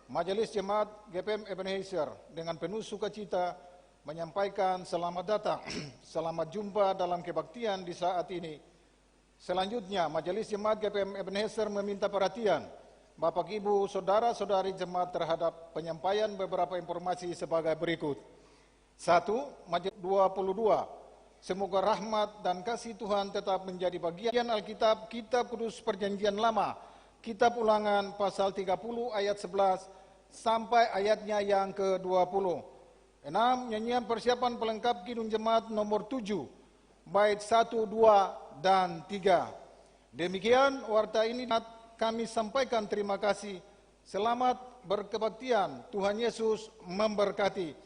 Majelis Jemaat GPM Ebenezer dengan penuh sukacita menyampaikan selamat datang, selamat jumpa dalam kebaktian di saat ini. Selanjutnya, Majelis Jemaat GPM Ebenezer meminta perhatian Bapak Ibu, Saudara-saudari Jemaat terhadap penyampaian beberapa informasi sebagai berikut. 1. Majelis 22. Semoga rahmat dan kasih Tuhan tetap menjadi bagian Alkitab, Kitab Kudus Perjanjian Lama, Kitab Ulangan pasal 30 ayat 11 sampai ayatnya yang ke-20. 6. Nyanyian persiapan pelengkap Kidung Jemaat nomor 7, bait 1, 2, dan 3. Demikian warta ini kami sampaikan terima kasih. Selamat berkebaktian, Tuhan Yesus memberkati.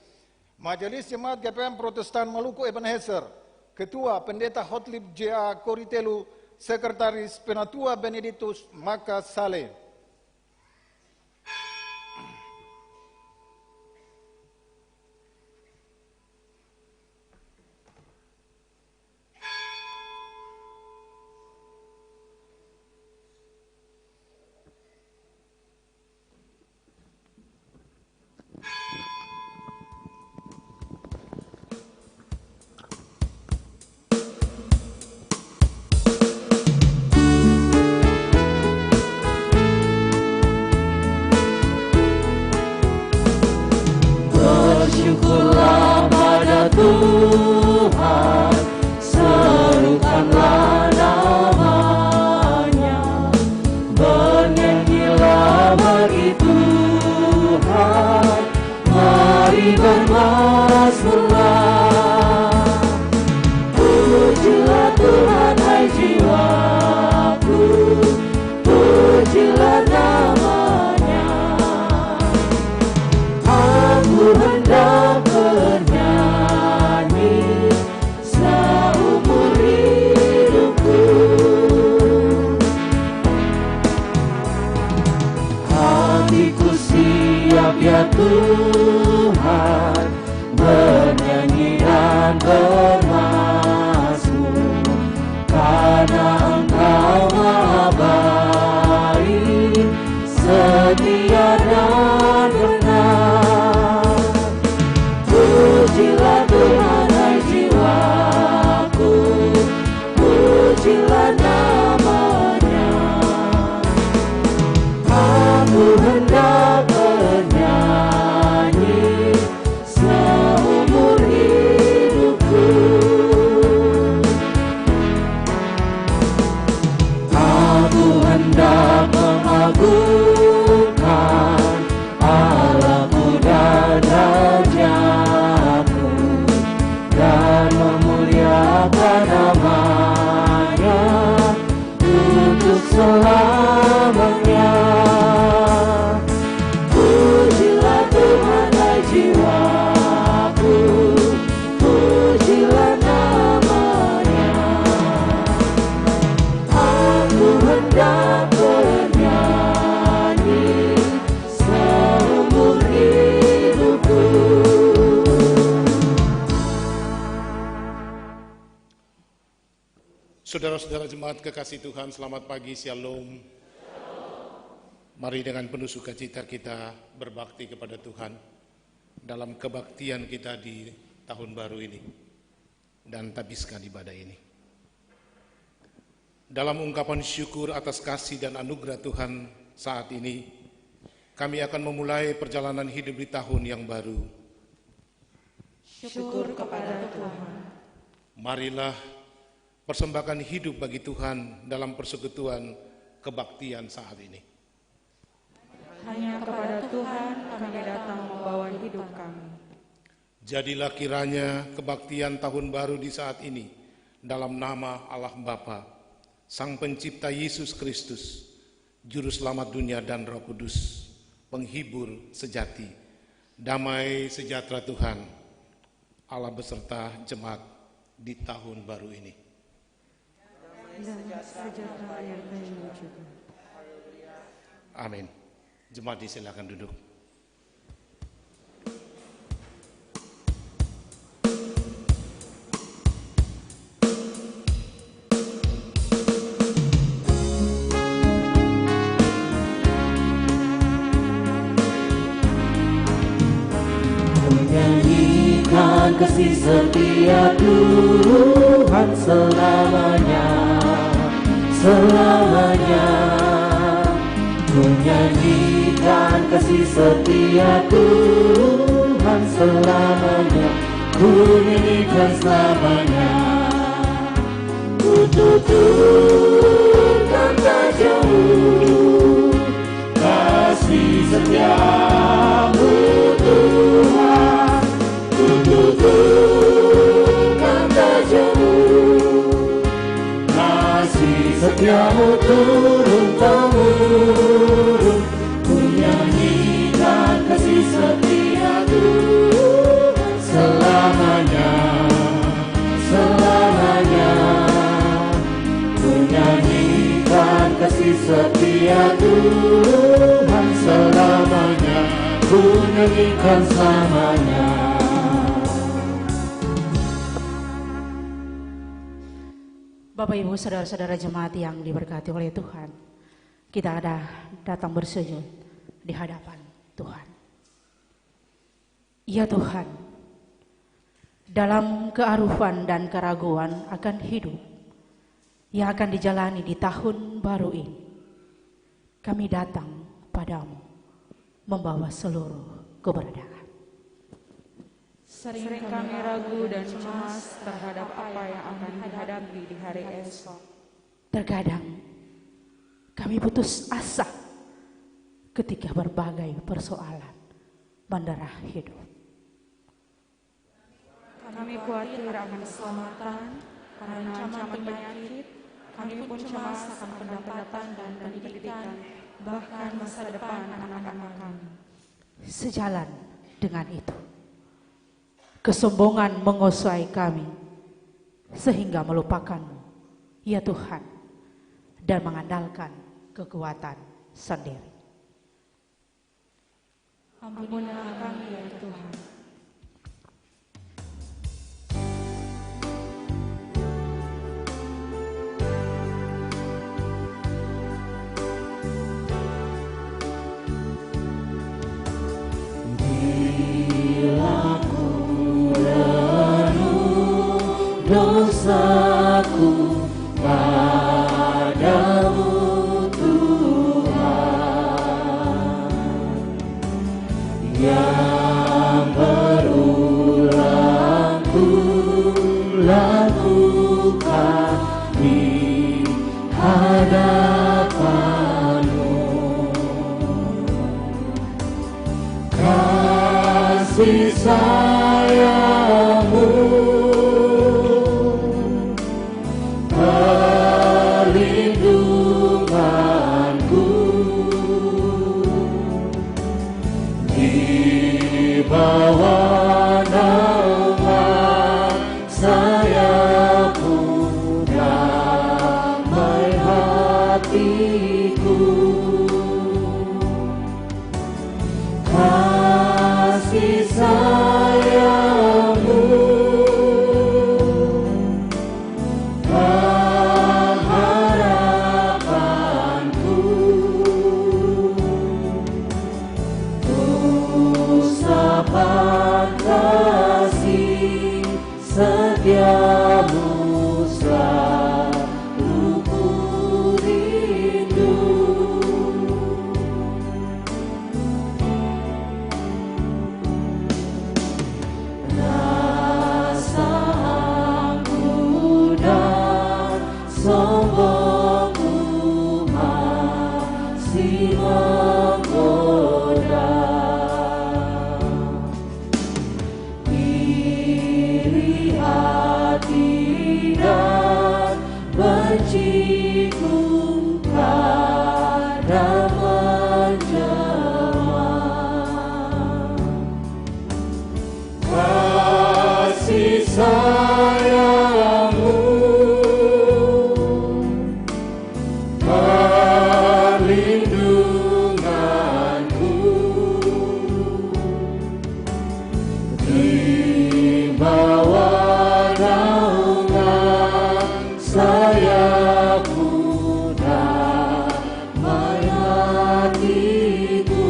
Majelis Jemaat GPM Protestan Maluku Ebenezer, Ketua Pendeta Hotlib J.A. Koritelu, Sekretaris Penatua Benediktus Maka Saleh. Bersyukurlah pada Tuhan, serukanlah namanya, bernyanyilah bagi Tuhan, mari bermazmurlah. Pujilah Tuhan hai jiwaku, pujilah namanya. Aku hendak bernyanyi seumur hidupku. Hatiku siap ya Tuhan, bernyanyi dan bermazmur, karena Engkau Maha baik, setia dan benar. Pujilah Tuhan hai jiwaku, pujilah namanya. Aku hendak bernyanyi seumur hidupku. Aku hendak mengagungkan Allahku dan Rajaku, dan memuliakan namanya untuk selamanya. Pujilah Tuhan hai jiwaku, pujilah namanya. Aku hendak bernyanyi seumur hidupku. Saudara-saudara jemaat kekasih Tuhan, selamat pagi, Shalom. Mari dengan penuh sukacita kita berbakti kepada Tuhan dalam kebaktian kita di tahun baru ini dan tabiskan ibadah ini. Dalam ungkapan syukur atas kasih dan anugerah Tuhan saat ini, kami akan memulai perjalanan hidup di tahun yang baru. Syukur kepada Tuhan. Marilah persembahkan hidup bagi Tuhan dalam persekutuan kebaktian saat ini. Hanya kepada Tuhan kami datang membawa hidup kami. Jadilah kiranya kebaktian tahun baru di saat ini dalam nama Allah Bapa, Sang Pencipta Yesus Kristus, Juru Selamat dunia dan Roh Kudus, penghibur sejati. Damai sejahtera Tuhan, Allah beserta jemaat di tahun baru ini. Dan sejahtera yang baik juga. Amin. Jemaat disilakan duduk. nyanyikan kasih setia Tuhan selamanya, selamanya. Ku nyanyikan kasih setia Tuhan selamanya, ku nyanyikan selamanya. Ku tuturkan tak jauh kasih setiamu Tuhan, ku tuturkan tak jauh kasih setiamu turun-temurun. Ku nyanyikan kasih setia Tuhan selamanya, selamanya. Ku nyanyikan kasih setia Tuhan selamanya, ku nyanyikan selamanya. Bapak Ibu saudara-saudara jemaat yang diberkati oleh Tuhan, kita ada datang bersujud di hadapan Tuhan. Ya Tuhan, dalam kearifan dan keraguan akan hidup yang akan dijalani di tahun baru ini, kami datang padamu membawa seluruh keberadaan. Sering kami ragu dan cemas terhadap apa yang akan dihadapi di hari esok. Terkadang kami putus asa ketika berbagai persoalan mendera hidup. Kami khawatir akan keselamatan karena ancaman penyakit. Kami pun cemas akan pendapatan dan pendidikan, bahkan masa depan anak-anak kami. Sejalan dengan itu, kesombongan menguasai kami sehingga melupakan-Mu, ya Tuhan, dan mengandalkan kekuatan sendiri. Ampunilah kami ya Tuhan. Dosaku padamu Tuhan, yang berulang ku lakukan di hadapan-Mu. Kasih sayang-Mu perlindunganku di bawah naungan sayap-Mu, damai hatiku. Kasih sayang-Mu kasih setiamu selalu ku rindu. Rasa angkuh dan sombongku masih menggoda. Dan benciku kadang menjelma. Kasih sayang-Mu perlindunganku di bawah naungan sayap-Mu, damai hatiku.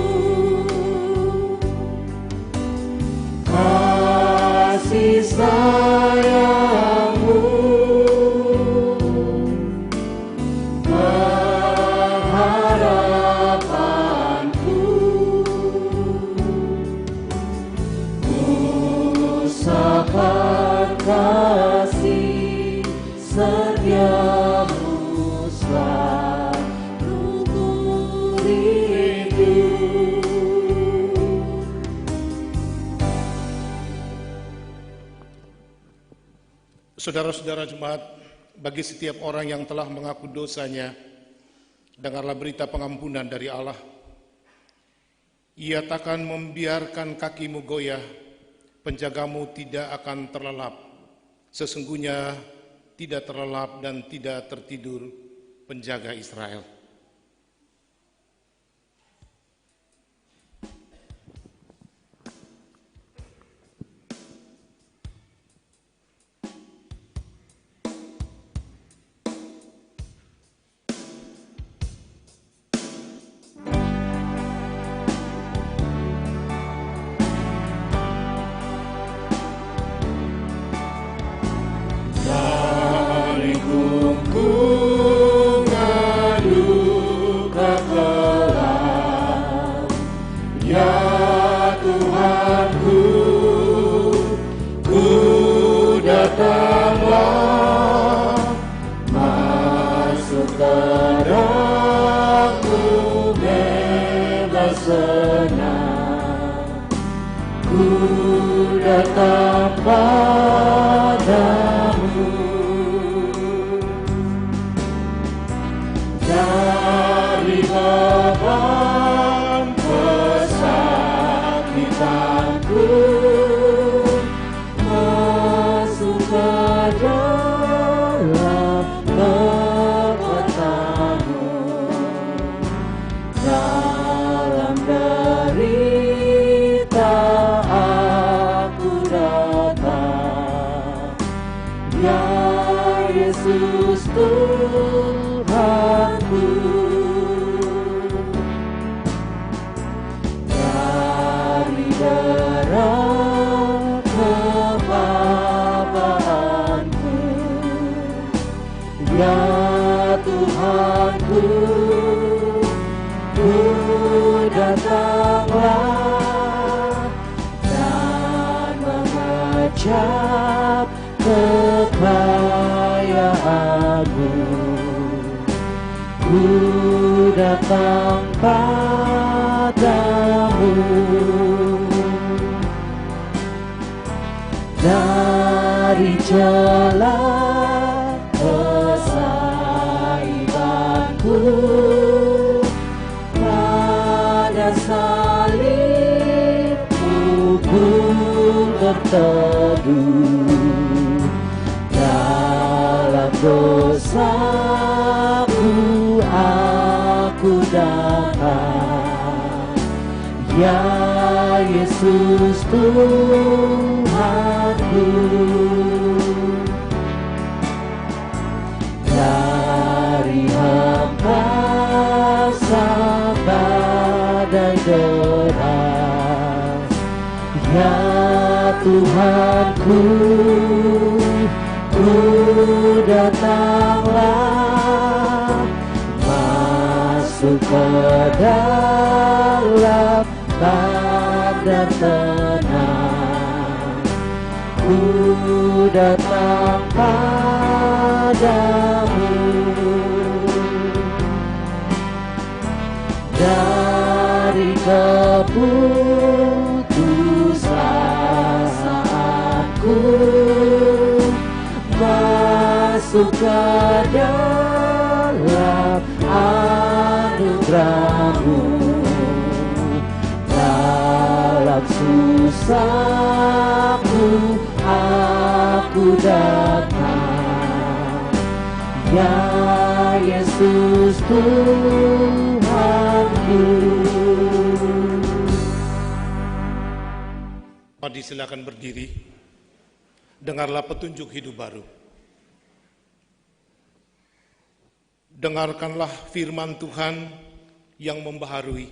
sayangmu, pengharapanku, usahakan kasih setiamu selalu ku rindu. Saudara-saudara jemaat, bagi setiap orang yang telah mengaku dosanya, dengarlah berita pengampunan dari Allah. Ia takkan membiarkan kakimu goyah, penjagamu tidak akan terlelap. Sesungguhnya tidak terlelap dan tidak tertidur penjaga Israel. Dari kunjungan duka kelam, ya Tuhanku, ku datanglah, masuk terangmu bebas senang, ku datang padamu. Dari beban kesakitanku, masuk ke dalam kekuatanmu. Dalam derita aku datang, ya Yesus Tuhanku. Dari derang kepapaanku, ya Tuhanku, ku datanglah dan mengecap kekayaanmu. Ku datang padamu. Dari celah kesaibanku, pada salibmu ku berteduh. Dalam dosaku aku datang, ya Yesus Tuhanku. Dari hempasan badai deras, ya Tuhanku, ku datanglah, masuk ke dalam badan tenang, ku datang padamu. Dari keputusasaanku, masuk ke dalam anugerahmu. Dalam susahku aku datang, ya Yesus Tuhanku. Mari silakan berdiri. Dengarlah petunjuk hidup baru. Dengarkanlah firman Tuhan yang membaharui.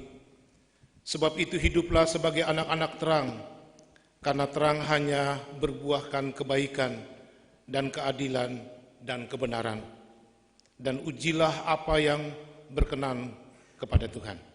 Sebab itu hiduplah sebagai anak-anak terang karena terang hanya berbuahkan kebaikan dan keadilan dan kebenaran. Dan ujilah apa yang berkenan kepada Tuhan.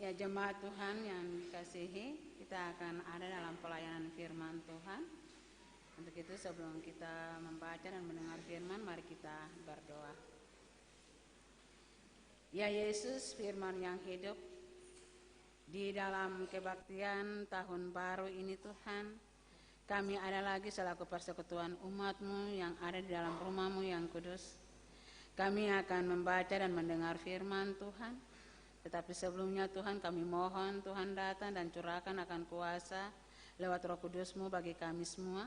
Ya, jemaat Tuhan yang dikasihi, kita akan ada dalam pelayanan firman Tuhan. Untuk itu sebelum kita membaca dan mendengar firman, mari kita berdoa. Ya Yesus, firman yang hidup, di dalam kebaktian tahun baru ini Tuhan, kami ada lagi selaku persekutuan umat-Mu yang ada di dalam rumah-Mu yang kudus. Kami akan membaca dan mendengar firman Tuhan. Tetapi sebelumnya Tuhan, kami mohon Tuhan datang dan curahkan akan kuasa lewat Roh Kudus-Mu bagi kami semua,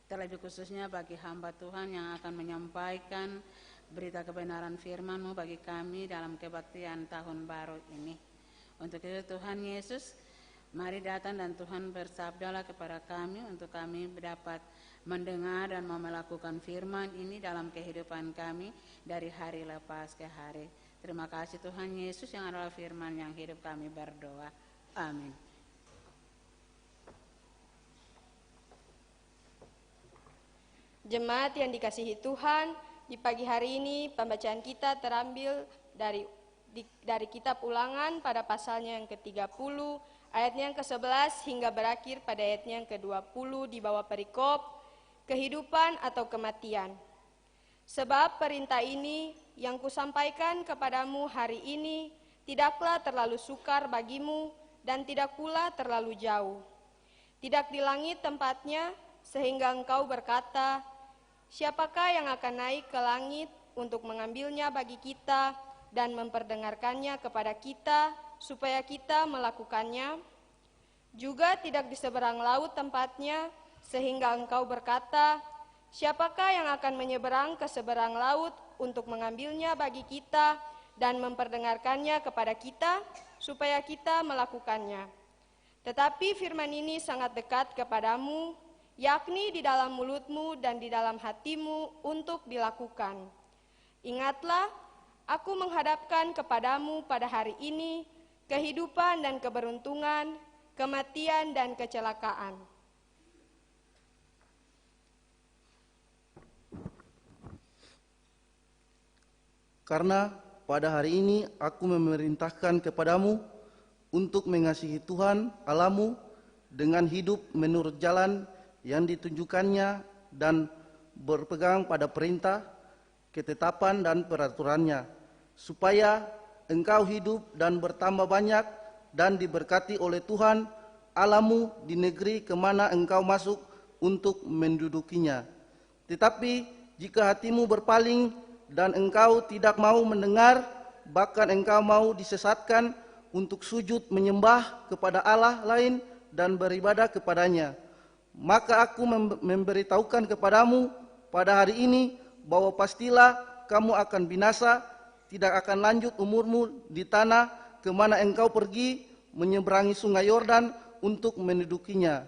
terlebih khususnya bagi hamba Tuhan yang akan menyampaikan berita kebenaran firman-Mu bagi kami dalam kebaktian tahun baru ini. Untuk itu Tuhan Yesus, mari datang dan Tuhan bersabdalah kepada kami untuk kami dapat mendengar dan mau melakukan firman ini dalam kehidupan kami dari hari lepas ke hari. Terima kasih Tuhan Yesus yang adalah firman yang hidup, kami berdoa. Amin. Jemaat yang dikasihi Tuhan, di pagi hari ini pembacaan kita terambil dari dari kitab Ulangan pada pasalnya yang ke-30, ayatnya yang ke-11 hingga berakhir pada ayatnya yang ke-20 di bawah perikop, kehidupan atau kematian. Sebab perintah ini yang kusampaikan kepadamu hari ini tidaklah terlalu sukar bagimu dan tidak pula terlalu jauh. Tidak di langit tempatnya sehingga engkau berkata, siapakah yang akan naik ke langit untuk mengambilnya bagi kita dan memperdengarkannya kepada kita supaya kita melakukannya? Juga tidak di seberang laut tempatnya sehingga engkau berkata, siapakah yang akan menyeberang ke seberang laut untuk mengambilnya bagi kita dan memperdengarkannya kepada kita supaya kita melakukannya? Tetapi firman ini sangat dekat kepadamu, yakni di dalam mulutmu dan di dalam hatimu untuk dilakukan. Ingatlah, aku menghadapkan kepadamu pada hari ini kehidupan dan keberuntungan, kematian dan kecelakaan. Karena pada hari ini aku memerintahkan kepadamu untuk mengasihi Tuhan Allahmu dengan hidup menurut jalan yang ditunjukkannya dan berpegang pada perintah, ketetapan dan peraturannya, supaya engkau hidup dan bertambah banyak dan diberkati oleh Tuhan Allahmu di negeri kemana engkau masuk untuk mendudukinya. Tetapi jika hatimu berpaling dan engkau tidak mau mendengar, bahkan engkau mau disesatkan untuk sujud menyembah kepada Allah lain dan beribadah kepadanya, maka aku memberitahukan kepadamu pada hari ini bahwa pastilah kamu akan binasa, tidak akan lanjut umurmu di tanah kemana engkau pergi menyeberangi sungai Yordan untuk mendudukinya.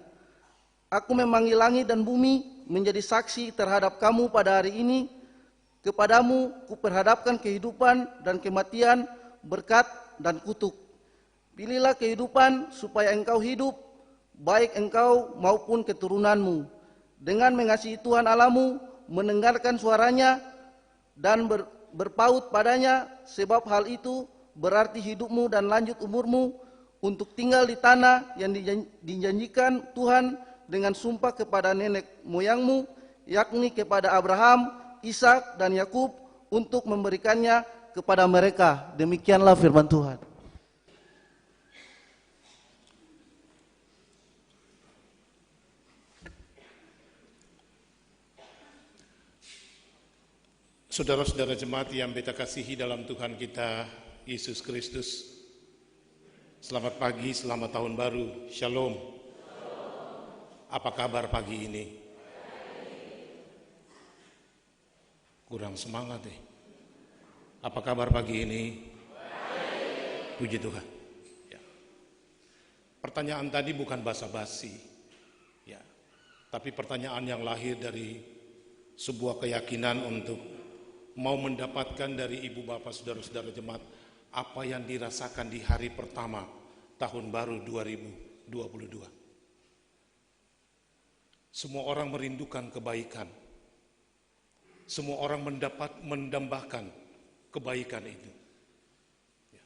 Aku memanggil langit dan bumi menjadi saksi terhadap kamu pada hari ini. Kepadamu kuperhadapkan kehidupan dan kematian, berkat dan kutuk. Pilihlah kehidupan supaya engkau hidup, baik engkau maupun keturunanmu, dengan mengasihi Tuhan Allahmu, mendengarkan suaranya dan berpaut padanya, sebab hal itu berarti hidupmu dan lanjut umurmu untuk tinggal di tanah yang dijanjikan Tuhan dengan sumpah kepada nenek moyangmu, yakni kepada Abraham, Ishak dan Yakub, untuk memberikannya kepada mereka. Demikianlah firman Tuhan. Saudara-saudara jemaat yang beta kasihi dalam Tuhan kita Yesus Kristus, selamat pagi, selamat tahun baru, Shalom. Apa kabar pagi ini? Kurang semangat deh. Apa kabar pagi ini? Puji Tuhan. Ya. Pertanyaan tadi bukan basa-basi, ya, tapi pertanyaan yang lahir dari sebuah keyakinan untuk mau mendapatkan dari ibu bapak saudara-saudara jemaat apa yang dirasakan di hari pertama tahun baru 2022. Semua orang merindukan kebaikan. Semua orang mendambakan kebaikan itu. Ya.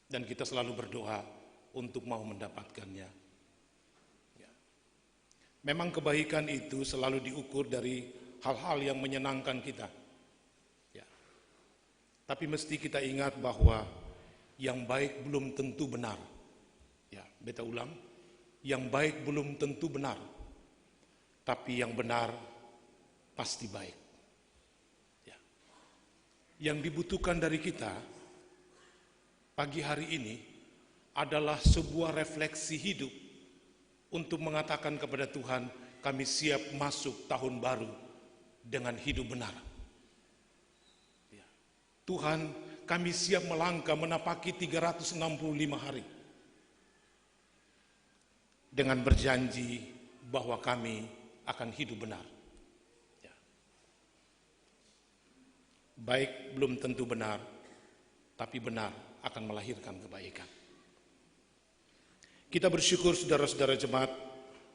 Dan kita selalu berdoa untuk mau mendapatkannya. Ya. Memang kebaikan itu selalu diukur dari hal-hal yang menyenangkan kita. Ya. Tapi mesti kita ingat bahwa yang baik belum tentu benar. Ya, beta ulang, yang baik belum tentu benar. Tapi yang benar pasti baik. Yang dibutuhkan dari kita pagi hari ini adalah sebuah refleksi hidup untuk mengatakan kepada Tuhan, kami siap masuk tahun baru dengan hidup benar. Ya. Tuhan, kami siap melangkah menapaki 365 hari dengan berjanji bahwa kami akan hidup benar. Baik belum tentu benar, tapi benar akan melahirkan kebaikan. Kita bersyukur saudara-saudara jemaat,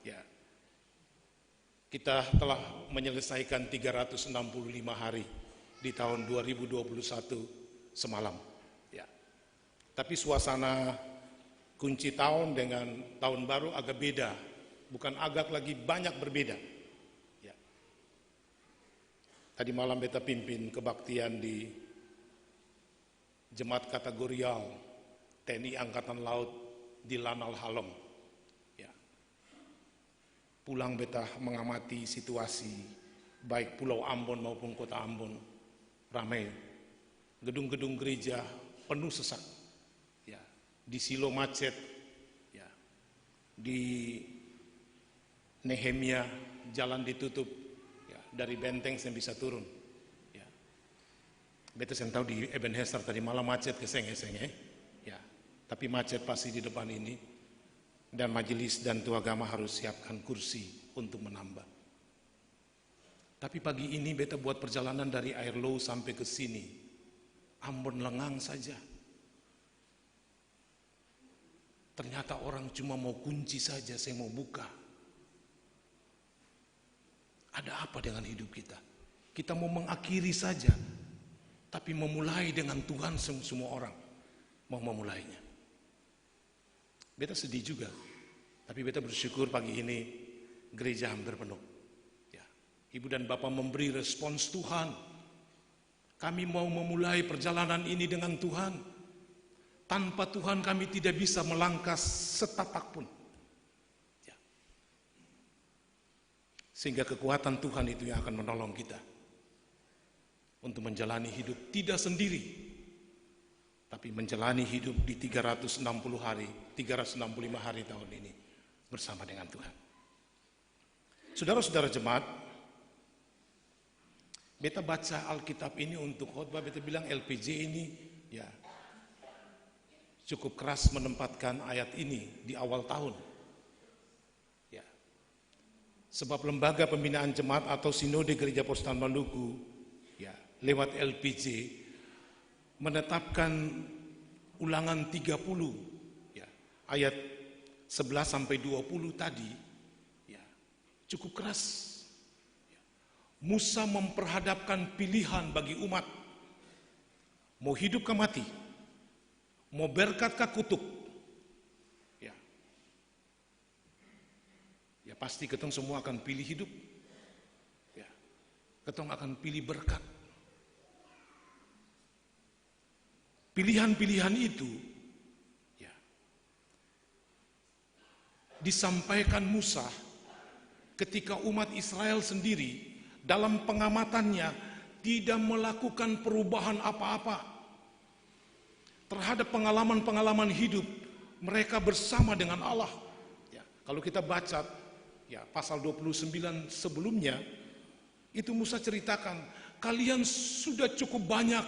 ya, kita telah menyelesaikan 365 hari di tahun 2021 semalam. Ya. Tapi suasana kunci tahun dengan tahun baru agak beda, bukan agak lagi banyak berbeda. Ya. Tadi malam beta pimpin kebaktian di Jemaat Kategorial TNI Angkatan Laut di Lanal Halong. Ya. Pulang beta mengamati situasi baik Pulau Ambon maupun Kota Ambon, ramai. Gedung-gedung gereja penuh sesak. Ya. Di Silo macet. Ya. Di Nehemia jalan ditutup. Ya. Dari Benteng saya bisa turun. Ya. Beta saya tahu di Ebenezer tadi malam macet keseng-keseng. Ya. Tapi macet pasti di depan ini. Dan majelis dan tua agama harus siapkan kursi untuk menambah. Tapi pagi ini beta buat perjalanan dari Air Low sampai ke sini. Ambon lengang saja. Ternyata orang cuma mau kunci saja, saya mau buka. Ada apa dengan hidup kita? Kita mau mengakhiri saja, tapi memulai dengan Tuhan semua orang mau memulainya. Beta sedih juga, tapi beta bersyukur pagi ini gereja hampir penuh. Ibu dan Bapak memberi respons Tuhan. Kami mau memulai perjalanan ini dengan Tuhan. Tanpa Tuhan kami tidak bisa melangkah setapak pun. Ya. Sehingga kekuatan Tuhan itu yang akan menolong kita. Untuk menjalani hidup tidak sendiri. Tapi menjalani hidup di 360 hari, 365 hari tahun ini. Bersama dengan Tuhan. Saudara-saudara jemaat, beta baca Alkitab ini untuk khotbah, beta bilang LPJ ini ya cukup keras menempatkan ayat ini di awal tahun. Ya. Sebab lembaga pembinaan jemaat atau Sinode Gereja Protestan Maluku ya lewat LPJ menetapkan Ulangan 30 ya ayat 11 sampai 20 tadi ya cukup keras. Musa memperhadapkan pilihan bagi umat. Mau hidup ke mati. Mau berkat ke kutuk. Ya. Ya pasti ketong semua akan pilih hidup. Ya. Ketong akan pilih berkat. Pilihan-pilihan itu ya, disampaikan Musa ketika umat Israel sendiri dalam pengamatannya tidak melakukan perubahan apa-apa terhadap pengalaman-pengalaman hidup mereka bersama dengan Allah. Ya, kalau kita baca ya pasal 29 sebelumnya itu Musa ceritakan, kalian sudah cukup banyak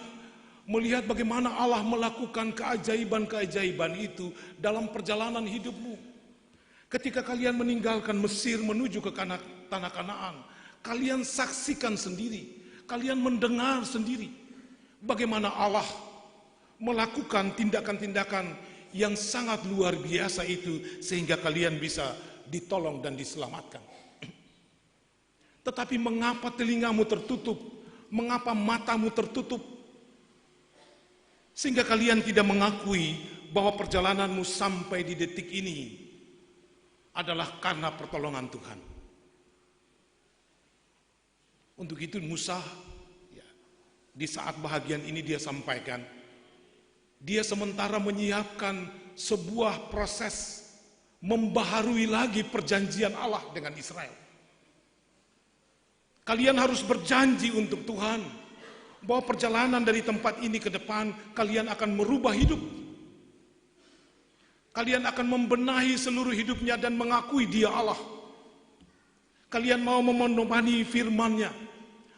melihat bagaimana Allah melakukan keajaiban-keajaiban itu dalam perjalanan hidupmu. Ketika kalian meninggalkan Mesir menuju ke tanah Kanaan, kalian saksikan sendiri, kalian mendengar sendiri bagaimana Allah melakukan tindakan-tindakan yang sangat luar biasa itu sehingga kalian bisa ditolong dan diselamatkan. Tetapi mengapa telingamu tertutup? Mengapa matamu tertutup? Sehingga kalian tidak mengakui bahwa perjalananmu sampai di detik ini adalah karena pertolongan Tuhan. Untuk itu Musa ya, di saat bahagian ini dia sampaikan, dia sementara menyiapkan sebuah proses membaharui lagi perjanjian Allah dengan Israel. Kalian harus berjanji untuk Tuhan bahwa perjalanan dari tempat ini ke depan kalian akan merubah hidup. Kalian akan membenahi seluruh hidupnya dan mengakui Dia Allah. Kalian mau memenuhi firman-Nya,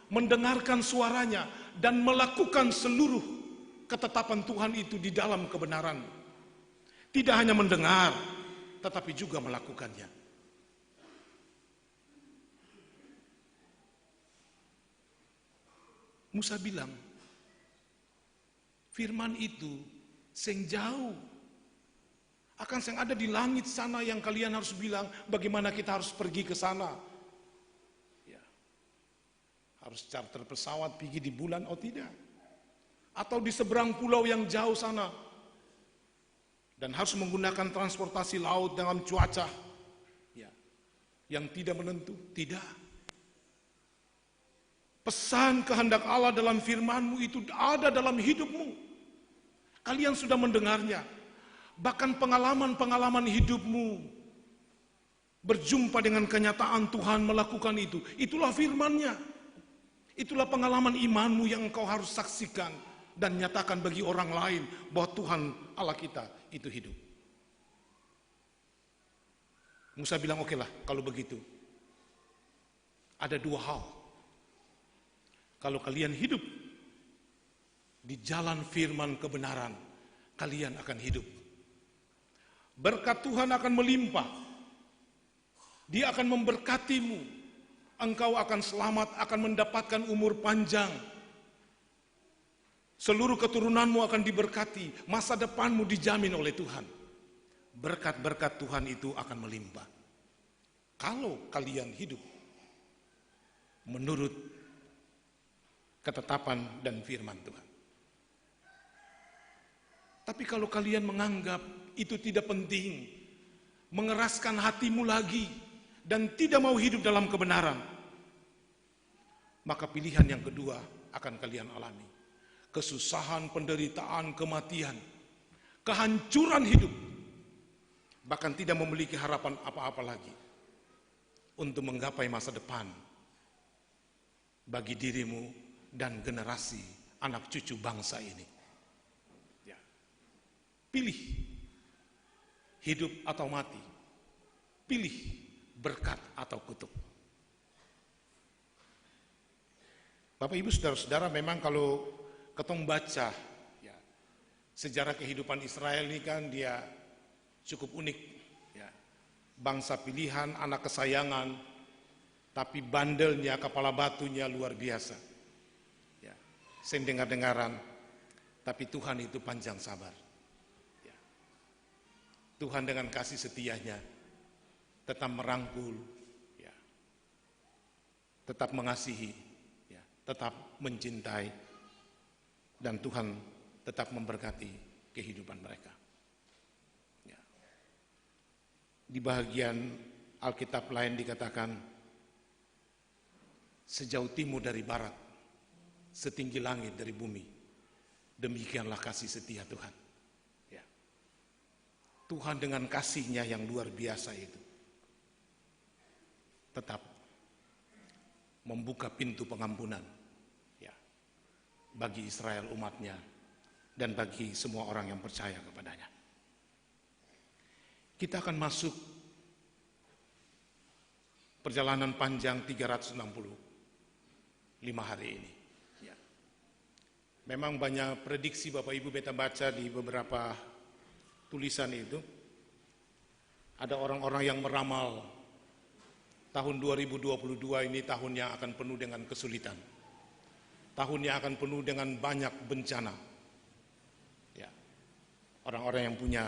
mendengarkan suaranya, dan melakukan seluruh ketetapan Tuhan itu di dalam kebenaran. Tidak hanya mendengar, tetapi juga melakukannya. Musa bilang, firman itu sing jauh, akan sing ada di langit sana yang kalian harus bilang bagaimana kita harus pergi ke sana. Ya. Harus charter pesawat pergi di bulan, oh tidak. Atau di seberang pulau yang jauh sana. dan harus menggunakan transportasi laut dalam cuaca ya, yang tidak menentu. Tidak. Pesan kehendak Allah dalam firman-Mu itu ada dalam hidupmu. Kalian sudah mendengarnya. Bahkan pengalaman-pengalaman hidupmu berjumpa dengan kenyataan Tuhan melakukan itu. Itulah firman-Nya. Itulah pengalaman imanmu yang engkau harus saksikan dan nyatakan bagi orang lain bahwa Tuhan Allah kita itu hidup. Musa bilang, oke lah kalau begitu. Ada dua hal. Kalau kalian hidup di jalan firman kebenaran, kalian akan hidup. Berkat Tuhan akan melimpah. Dia akan memberkatimu. Engkau akan selamat, akan mendapatkan umur panjang. Seluruh keturunanmu akan diberkati. Masa depanmu dijamin oleh Tuhan. Berkat-berkat Tuhan itu akan melimpah. Kalau kalian hidup menurut ketetapan dan firman Tuhan. Tapi kalau kalian menganggap itu tidak penting, mengeraskan hatimu lagi, dan tidak mau hidup dalam kebenaran, maka pilihan yang kedua akan kalian alami. Kesusahan, penderitaan, kematian, kehancuran hidup, bahkan tidak memiliki harapan apa-apa lagi untuk menggapai masa depan bagi dirimu dan generasi anak cucu bangsa ini. Ya. Pilih hidup atau mati. Pilih berkat atau kutuk. Bapak Ibu Saudara-saudara, memang kalau ketong baca ya, sejarah kehidupan Israel ini kan dia cukup unik ya. Bangsa pilihan, anak kesayangan, tapi bandelnya, kepala batunya luar biasa ya. Saya dengar-dengaran, tapi Tuhan itu panjang sabar ya. Tuhan dengan kasih setianya tetap merangkul, ya, tetap mengasihi, ya, tetap mencintai, dan Tuhan tetap memberkati kehidupan mereka. Ya. Di bagian Alkitab lain dikatakan, sejauh timur dari barat, setinggi langit dari bumi, demikianlah kasih setia Tuhan. Ya. Tuhan dengan kasihnya yang luar biasa itu tetap membuka pintu pengampunan ya, bagi Israel umatnya dan bagi semua orang yang percaya kepadanya. Kita akan masuk perjalanan panjang 365 hari ini ya. Memang banyak prediksi Bapak Ibu beta baca di beberapa tulisan itu. Ada orang-orang yang meramal tahun 2022 ini tahun yang akan penuh dengan kesulitan. Tahun yang akan penuh dengan banyak bencana. Ya. Orang-orang yang punya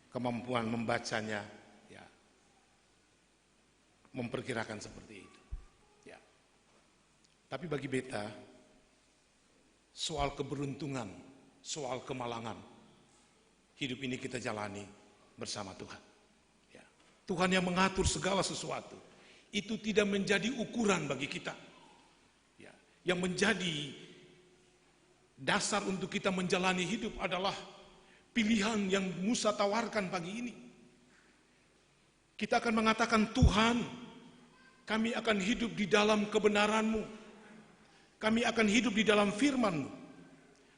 kemampuan membacanya ya, memperkirakan seperti itu. Ya. Tapi bagi beta, soal keberuntungan, soal kemalangan, hidup ini kita jalani bersama Tuhan. Ya. Tuhan yang mengatur segala sesuatu. Itu tidak menjadi ukuran bagi kita. Ya. Yang menjadi dasar untuk kita menjalani hidup adalah pilihan yang Musa tawarkan pagi ini. Kita akan mengatakan, Tuhan, kami akan hidup di dalam kebenaran-Mu. Kami akan hidup di dalam firman-Mu.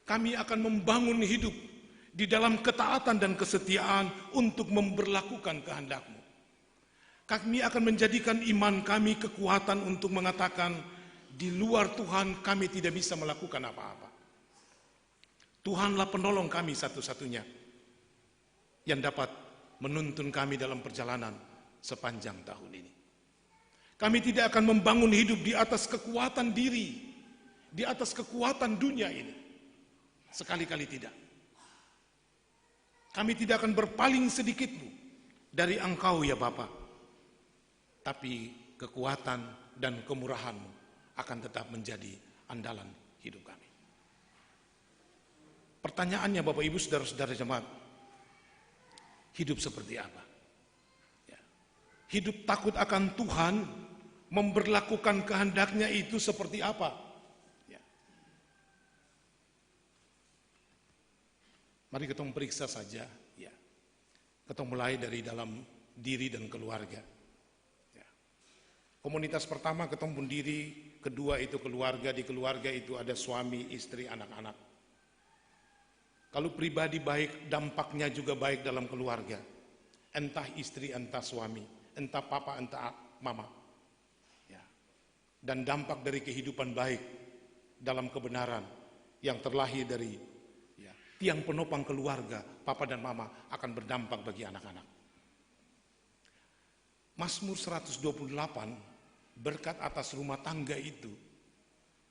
Kami akan membangun hidup di dalam ketaatan dan kesetiaan untuk memberlakukan kehendak-Mu. Kami akan menjadikan iman kami kekuatan untuk mengatakan, di luar Tuhan kami tidak bisa melakukan apa-apa. Tuhanlah penolong kami satu-satunya yang dapat menuntun kami dalam perjalanan sepanjang tahun ini. Kami tidak akan membangun hidup di atas kekuatan diri, di atas kekuatan dunia ini. Sekali-kali tidak. Kami tidak akan berpaling sedikitpun dari Engkau ya Bapa. Tapi kekuatan dan kemurahan-Mu akan tetap menjadi andalan hidup kami. Pertanyaannya Bapak Ibu Saudara-saudara jemaat, hidup seperti apa. Ya. Hidup takut akan Tuhan, memberlakukan kehendaknya itu seperti apa. Ya. Mari kita periksa saja. Ya. Kita mulai dari dalam diri dan keluarga. Ya. Komunitas pertama kita pun diri, kedua itu keluarga, di keluarga itu ada suami, istri, anak-anak. Kalau pribadi baik, dampaknya juga baik dalam keluarga. Entah istri, entah suami, entah papa, entah mama. Ya. Dan dampak dari kehidupan baik dalam kebenaran yang terlahir dari tiang penopang keluarga, papa dan mama akan berdampak bagi anak-anak. Mazmur 128, berkat atas rumah tangga itu.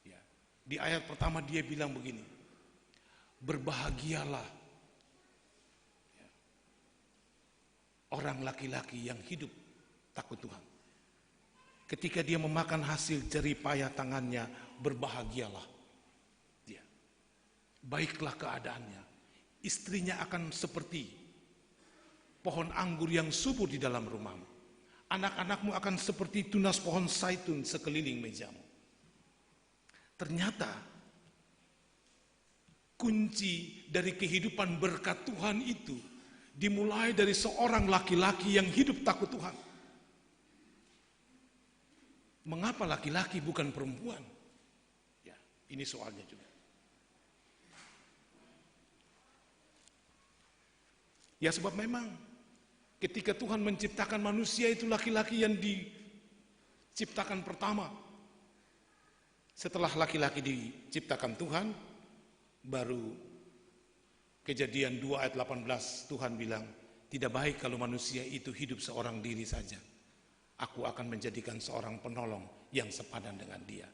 Ya. Di ayat pertama dia bilang begini, berbahagialah orang laki-laki yang hidup takut Tuhan. Ketika dia memakan hasil jerih payah tangannya, berbahagialah dia. Baiklah keadaannya. Istrinya akan seperti pohon anggur yang subur di dalam rumahmu. Anak-anakmu akan seperti tunas pohon zaitun sekeliling mejamu. Ternyata kunci dari kehidupan berkat Tuhan itu dimulai dari seorang laki-laki yang hidup takut Tuhan. Mengapa laki-laki bukan perempuan? Ya, ini soalnya juga. Ya sebab memang ketika Tuhan menciptakan manusia itu laki-laki yang diciptakan pertama. Setelah laki-laki diciptakan Tuhan, baru Kejadian 2 ayat 18 Tuhan bilang, tidak baik kalau manusia itu hidup seorang diri saja. Aku akan menjadikan seorang penolong yang sepadan dengan dia.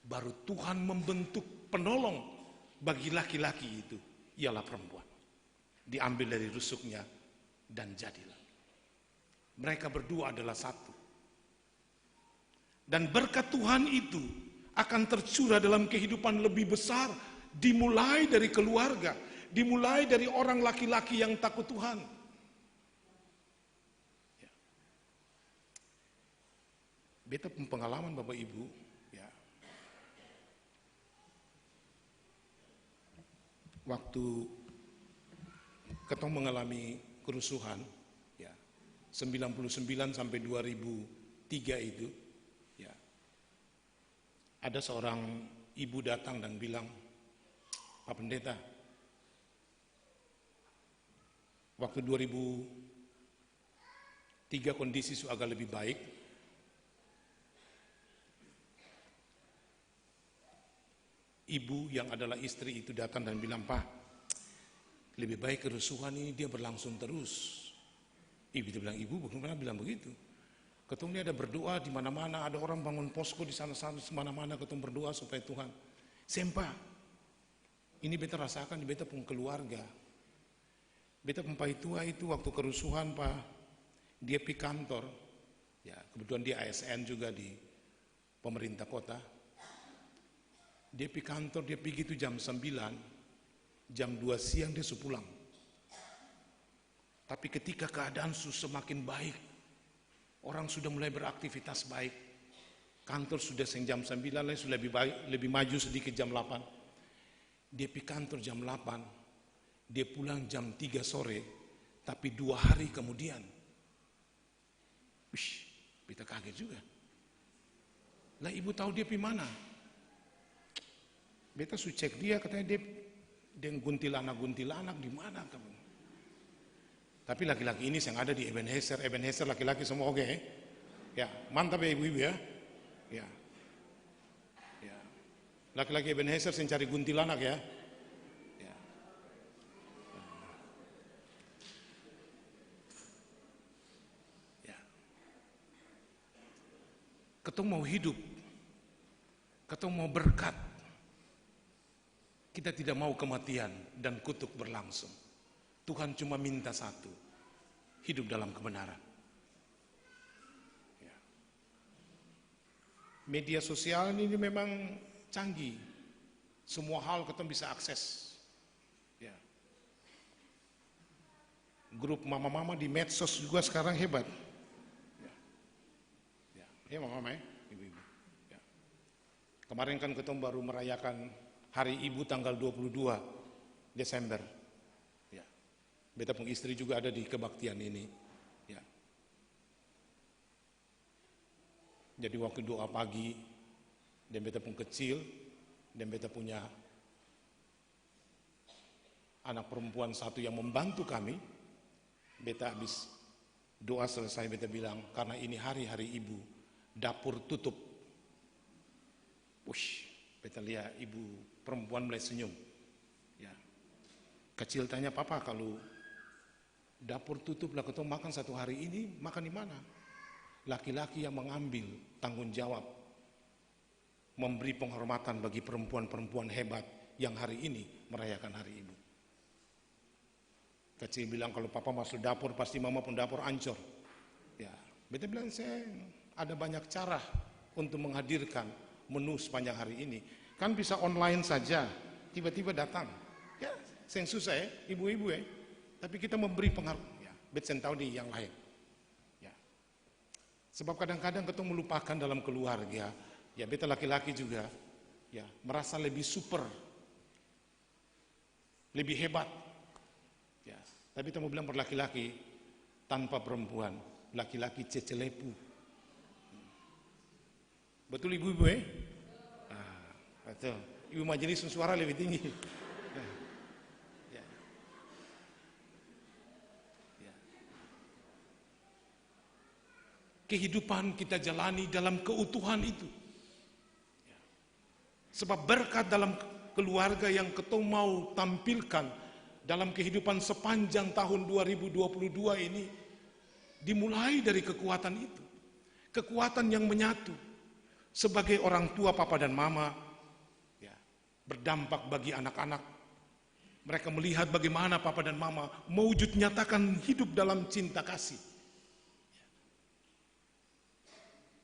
Baru Tuhan membentuk penolong bagi laki-laki itu, ialah perempuan. Diambil dari rusuknya dan jadilah. Mereka berdua adalah satu. Dan berkat Tuhan itu akan tercurah dalam kehidupan lebih besar, dimulai dari keluarga, dimulai dari orang laki-laki yang takut Tuhan. Ya. Beta pengalaman Bapak Ibu, ya. Waktu ketong mengalami kerusuhan, ya, 99 sampai 2003 itu, ya, ada seorang ibu datang dan bilang, Pak Pendeta, waktu 2003 kondisi sudah agak lebih baik. Ibu yang adalah istri itu datang dan bilang, Pak, lebih baik kerusuhan ini dia berlangsung terus. Ibu itu bilang, Ibu bukan pernah bilang begitu. Ketemu ada berdoa di mana-mana, ada orang bangun posko di sana-sana, semana-mana ketemu berdoa supaya Tuhan. Sempa, ini beta rasakan di beta pun keluarga. Beta pempai tua itu waktu kerusuhan Pak, dia pergi kantor, ya kebetulan dia ASN juga di pemerintah kota. Dia pergi kantor, dia pergi itu jam 9, jam 2 siang dia sudah pulang. Tapi ketika keadaan semakin baik, orang sudah mulai beraktivitas baik, kantor sudah jam 9, sudah lebih maju sedikit jam 8. Dia pergi kantor jam 8, dia pulang jam 3 sore, tapi 2 hari kemudian, kita kaget juga. Lah ibu tahu dia pergi mana? Beta su cek dia, katanya dia guntilanak di mana kamu? Tapi laki-laki ini yang ada di Ebenezer laki-laki semua oke, ya mantap ya ibu-ibu ya, ya, ya. Laki-laki Ebenezer yang cari guntilanak ya, ya. Ya. Ketemu mau hidup, ketemu mau berkat. Kita tidak mau kematian dan kutuk berlangsung. Tuhan cuma minta satu, hidup dalam kebenaran. Ya. Media sosial ini memang canggih. Semua hal kita bisa akses. Ya. grup mama-mama di medsos juga sekarang hebat. Ya mama-mama ya, ibu-ibu. Ya. Kemarin kan ketemu baru merayakan Hari Ibu tanggal 22 Desember. Ya. Beta pun istri juga ada di kebaktian ini. Ya. Jadi waktu doa pagi, dan beta pun kecil, dan beta punya anak perempuan satu yang membantu kami. Beta habis doa selesai, beta bilang, karena ini hari-hari ibu, dapur tutup. Wush, beta lihat ibu perempuan mulai senyum. Ya. Kecil tanya, papa kalau dapur tutup lah ketemu makan satu hari ini, makan di mana? Laki-laki yang mengambil tanggung jawab, memberi penghormatan bagi perempuan-perempuan hebat yang hari ini merayakan hari ibu. Kecil bilang, kalau papa masuk dapur pasti mama pun dapur ancur. Ya, beta bilang, saya ada banyak cara untuk menghadirkan menu sepanjang hari ini. Kan bisa online saja, tiba-tiba datang. Ya, saya susah ya, ibu-ibu ya. Tapi kita memberi pengaruh. Ya, beta tahu di yang lain. Ya. Sebab kadang-kadang kita melupakan dalam keluarga. Ya, beta laki-laki juga. Ya, merasa lebih super, lebih hebat. Ya, tapi kita mau bilang berlaki-laki tanpa perempuan, laki-laki cecelepu. Betul ibu-ibu ya? Betul. Ibu majelis suara lebih tinggi. Ya. Ya. Kehidupan kita jalani dalam keutuhan itu. Ya. Sebab berkat dalam keluarga yang kita mau tampilkan dalam kehidupan sepanjang tahun 2022 ini dimulai dari kekuatan itu. Kekuatan yang menyatu sebagai orang tua papa dan mama, ya, berdampak bagi anak-anak. Mereka melihat bagaimana papa dan mama mewujud nyatakan hidup dalam cinta kasih.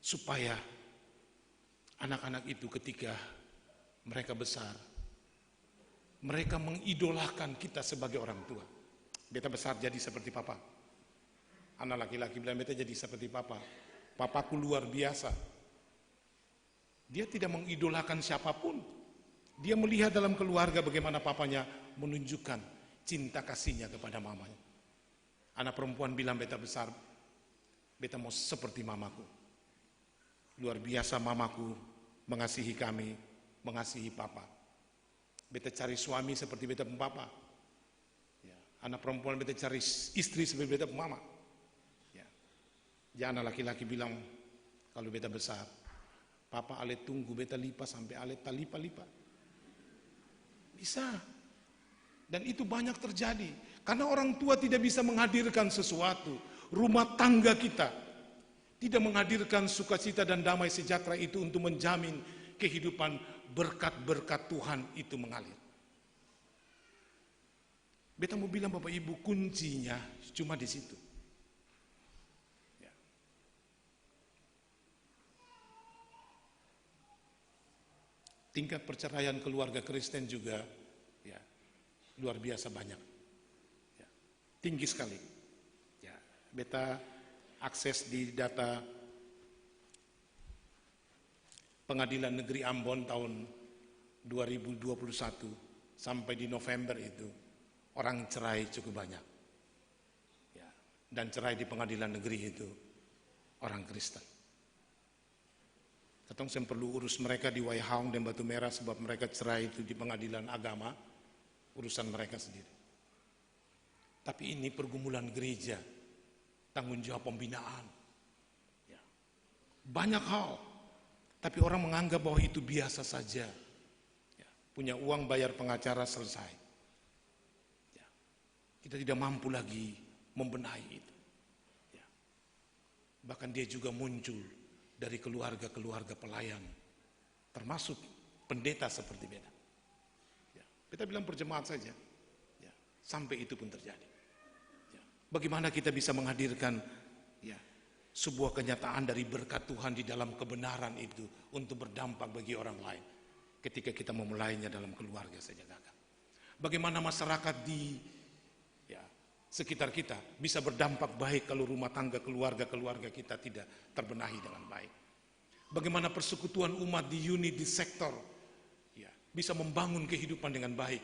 Supaya anak-anak itu ketika mereka besar, mereka mengidolakan kita sebagai orang tua. Beta besar jadi seperti papa. Anak laki-laki bilang, beta jadi seperti papa. Papaku luar biasa. Dia tidak mengidolakan siapapun. Dia melihat dalam keluarga bagaimana papanya menunjukkan cinta kasihnya kepada mamanya. Anak perempuan bilang, beta besar, beta mau seperti mamaku. Luar biasa mamaku mengasihi kami, mengasihi papa. Beta cari suami seperti beta papa. Ya. Anak perempuan beta cari istri seperti beta mama. Ya. Jangan laki-laki bilang, kalau beta besar, papa ale tunggu beta lipa sampai ale talipa-lipa. Bisa. Dan itu banyak terjadi. Karena orang tua tidak bisa menghadirkan sesuatu. Rumah tangga kita tidak menghadirkan sukacita dan damai sejahtera itu untuk menjamin kehidupan berkat-berkat Tuhan itu mengalir. Beta mau bilang Bapak Ibu, kuncinya cuma di situ. Ya. Tingkat perceraian keluarga Kristen juga ya, luar biasa banyak. Ya. Tinggi sekali. Ya. Beta akses di data Pengadilan Negeri Ambon tahun 2021 sampai di November itu orang cerai cukup banyak. Ya, dan cerai di pengadilan negeri itu orang Kristen. Katong saya perlu urus mereka di Waihaong dan Batu Merah sebab mereka cerai itu di pengadilan agama, urusan mereka sendiri. Tapi ini pergumulan gereja, tanggung jawab pembinaan. Ya. Banyak hal. Tapi orang menganggap bahwa itu biasa saja. Ya, punya uang bayar pengacara selesai. Ya, kita tidak mampu lagi membenahi itu. Ya. Bahkan dia juga muncul dari keluarga-keluarga pelayan. Termasuk pendeta seperti beta. Ya, kita bilang perjemaat saja. Ya, sampai itu pun terjadi. Ya, bagaimana kita bisa menghadirkan ya, sebuah kenyataan dari berkat Tuhan di dalam kebenaran itu untuk berdampak bagi orang lain ketika kita memulainya dalam keluarga saja gagal. Bagaimana masyarakat sekitar kita bisa berdampak baik kalau rumah tangga keluarga kita tidak terbenahi dengan baik. Bagaimana persekutuan umat di unit, di sektor, ya, bisa membangun kehidupan dengan baik,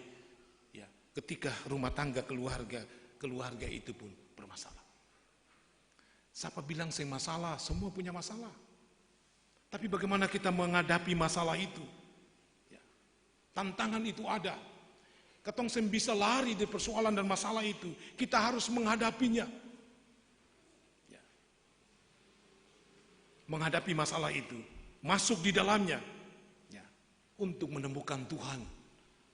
ya, ketika rumah tangga keluarga itu pun bermasalah. Siapa bilang saya masalah? Semua punya masalah. Tapi bagaimana kita menghadapi masalah itu? Ya, tantangan itu ada. Ketong sem bisa lari dari persoalan dan masalah itu. Kita harus menghadapinya. Ya. Menghadapi masalah itu, masuk di dalamnya, ya, untuk menemukan Tuhan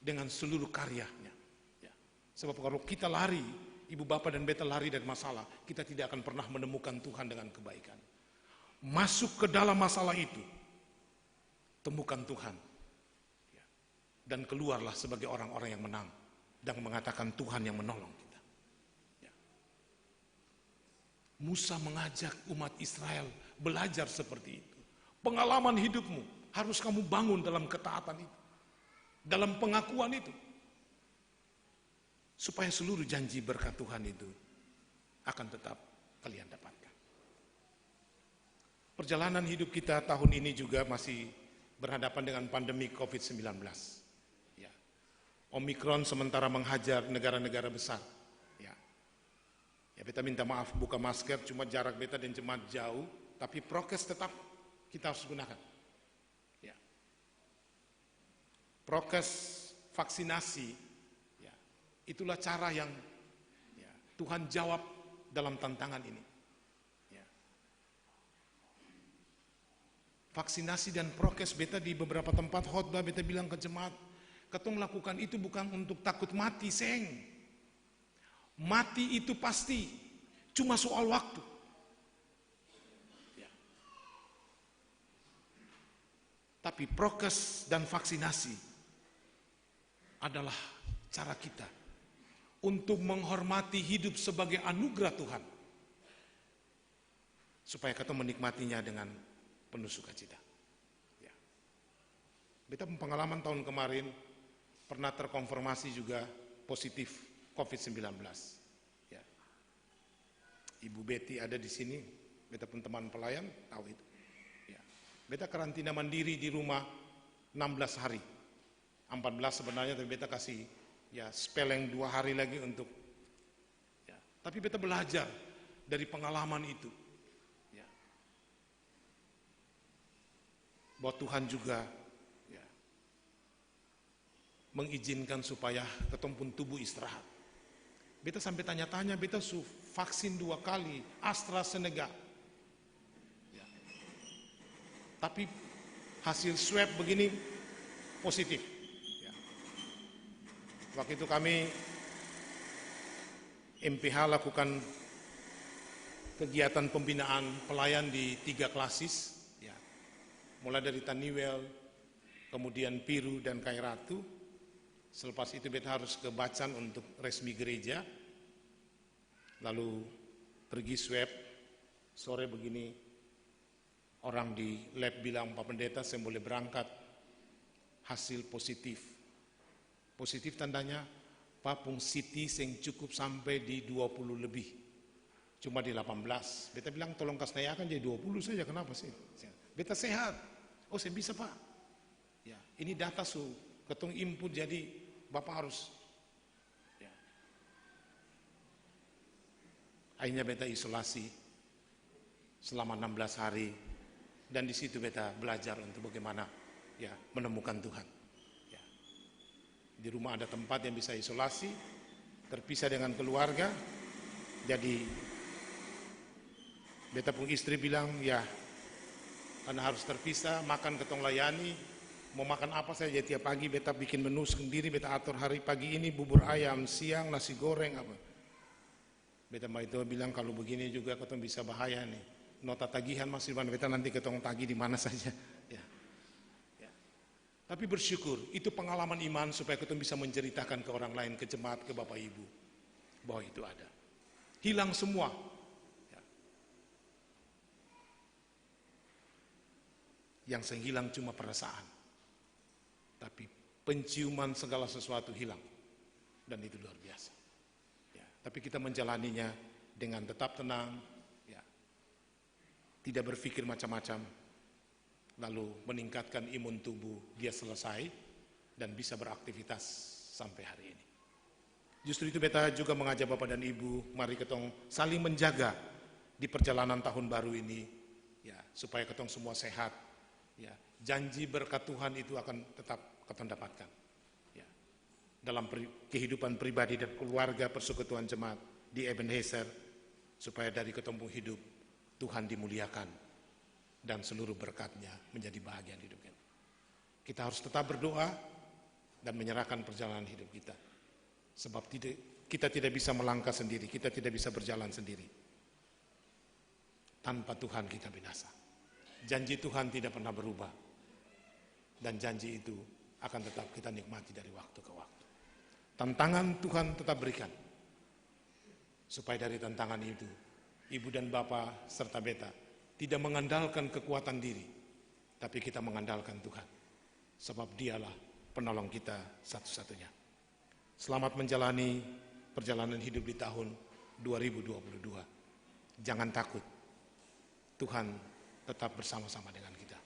dengan seluruh karyanya. Ya. Sebab kalau kita lari, ibu bapak dan beta lari dari masalah, kita tidak akan pernah menemukan Tuhan dengan kebaikan. Masuk ke dalam masalah itu, temukan Tuhan. Dan keluarlah sebagai orang-orang yang menang dan mengatakan Tuhan yang menolong kita. Ya. Musa mengajak umat Israel belajar seperti itu. Pengalaman hidupmu harus kamu bangun dalam ketaatan itu, dalam pengakuan itu, supaya seluruh janji berkat Tuhan itu akan tetap kalian dapatkan. Perjalanan hidup kita tahun ini juga masih berhadapan dengan pandemi COVID-19. Omikron sementara menghajar negara-negara besar. Ya, beta minta maaf buka masker, cuma jarak beta dan jemaat jauh, tapi prokes tetap kita harus gunakan. Ya. Prokes vaksinasi, ya, itulah cara yang, ya, Tuhan jawab dalam tantangan ini. Ya. Vaksinasi dan prokes beta di beberapa tempat khotbah beta bilang ke jemaat, ketong lakukan itu bukan untuk takut mati, seng. Mati itu pasti, cuma soal waktu. Ya. Tapi prokes dan vaksinasi adalah cara kita untuk menghormati hidup sebagai anugerah Tuhan, supaya kita menikmatinya dengan penuh sukacita. Ya. Beta pengalaman tahun kemarin pernah terkonfirmasi juga positif COVID-19. Ya. Ibu Betty ada di sini, beta pun teman pelayan tahu itu. Ya. Beta karantina mandiri di rumah 16 hari. 14 sebenarnya, tapi beta kasih ya spelling 2 hari lagi untuk. Ya. Tapi beta belajar dari pengalaman itu. Ya. Bahwa Tuhan juga mengizinkan supaya ketong pun tubuh istirahat. Beta sampai tanya-tanya, beta vaksin 2 kali, AstraZeneca. Ya. Tapi hasil swab begini positif. Ya. Waktu itu kami MPH lakukan kegiatan pembinaan pelayan di 3 klasis. Ya. Mulai dari Taniwel, kemudian Piru dan Kairatu. Selepas itu beta harus ke Bacan untuk resmi gereja, lalu pergi swab, sore begini orang di lab bilang, Pak Pendeta saya boleh berangkat, hasil positif. Positif tandanya, Pak pung CT yang cukup sampai di 20 lebih, cuma di 18. Beta bilang tolong kasnayakan jadi 20 saja, kenapa sih? Beta sehat, oh saya bisa Pak. Ya, ini data ketong input jadi Bapak harus. Ya. Akhirnya beta isolasi selama 16 hari dan di situ beta belajar untuk bagaimana ya menemukan Tuhan. Ya. Di rumah ada tempat yang bisa isolasi, terpisah dengan keluarga. Jadi beta pun istri bilang ya karena harus terpisah, makan ketong layani. Mau makan apa saja tiap pagi beta bikin menu sendiri, beta atur hari pagi ini bubur ayam, siang nasi goreng apa. Beta itu bilang kalau begini juga ketong bisa bahaya nih. Nota tagihan masih di mana, beta nanti ketong tagih di mana saja. Ya. Ya. Tapi bersyukur, itu pengalaman iman supaya ketong bisa menceritakan ke orang lain, ke jemaat, ke bapak ibu, bahwa itu ada. Hilang semua. Ya. Yang hilang cuma perasaan. Tapi penciuman segala sesuatu hilang. Dan itu luar biasa. Ya. tapi kita menjalaninya dengan tetap tenang, ya, tidak berpikir macam-macam, lalu meningkatkan imun tubuh, dia selesai dan bisa beraktivitas sampai hari ini. Justru itu beta juga mengajak Bapak dan Ibu, mari ketong saling menjaga di perjalanan tahun baru ini, ya, supaya ketong semua sehat, ya. Janji berkat Tuhan itu akan tetap ketong dapatkan, ya. Dalam kehidupan pribadi dan keluarga persekutuan jemaat di Ebenezer, supaya dari ketong hidup Tuhan dimuliakan dan seluruh berkatnya menjadi bahagian hidup kita. Kita harus tetap berdoa dan menyerahkan perjalanan hidup kita. Sebab kita tidak bisa melangkah sendiri, kita tidak bisa berjalan sendiri. Tanpa Tuhan kita binasa. Janji Tuhan tidak pernah berubah. Dan janji itu akan tetap kita nikmati dari waktu ke waktu. Tantangan Tuhan tetap berikan. Supaya dari tantangan itu, Ibu dan Bapak serta beta tidak mengandalkan kekuatan diri, tapi kita mengandalkan Tuhan. Sebab dialah penolong kita satu-satunya. Selamat menjalani perjalanan hidup di tahun 2022. Jangan takut. Tuhan tetap bersama-sama dengan kita.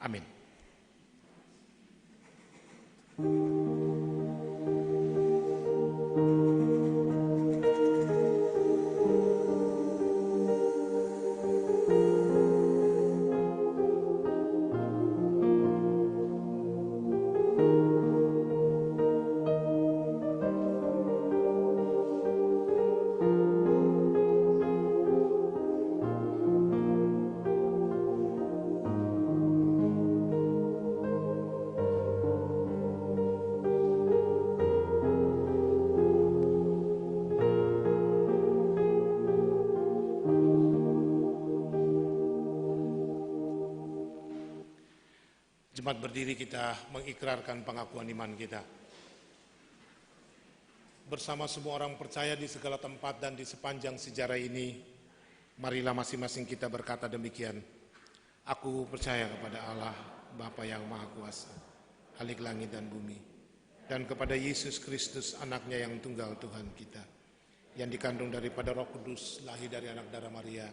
Amin. Jemaat berdiri, kita mengikrarkan pengakuan iman kita. Bersama semua orang percaya di segala tempat dan di sepanjang sejarah ini, marilah masing-masing kita berkata demikian. Aku percaya kepada Allah, Bapa yang Maha Kuasa, Khalik langit dan bumi, dan kepada Yesus Kristus, anaknya yang tunggal Tuhan kita, yang dikandung daripada Roh Kudus, lahir dari anak darah Maria,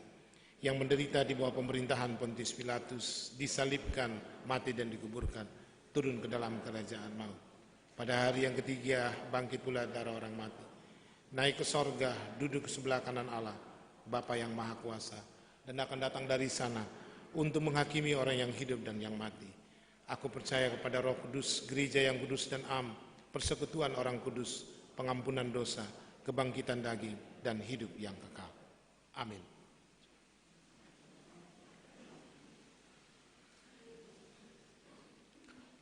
yang menderita di bawah pemerintahan Pontius Pilatus, disalibkan, mati dan dikuburkan, turun ke dalam kerajaan maut. Pada hari yang ketiga bangkit pula dari orang mati, naik ke sorga, duduk ke sebelah kanan Allah, Bapa yang Maha Kuasa, dan akan datang dari sana untuk menghakimi orang yang hidup dan yang mati. Aku percaya kepada Roh Kudus, gereja yang kudus dan am, persekutuan orang kudus, pengampunan dosa, kebangkitan daging, dan hidup yang kekal. Amin.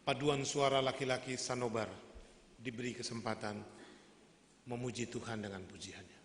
Paduan suara laki-laki Sanobar diberi kesempatan memuji Tuhan dengan pujiannya.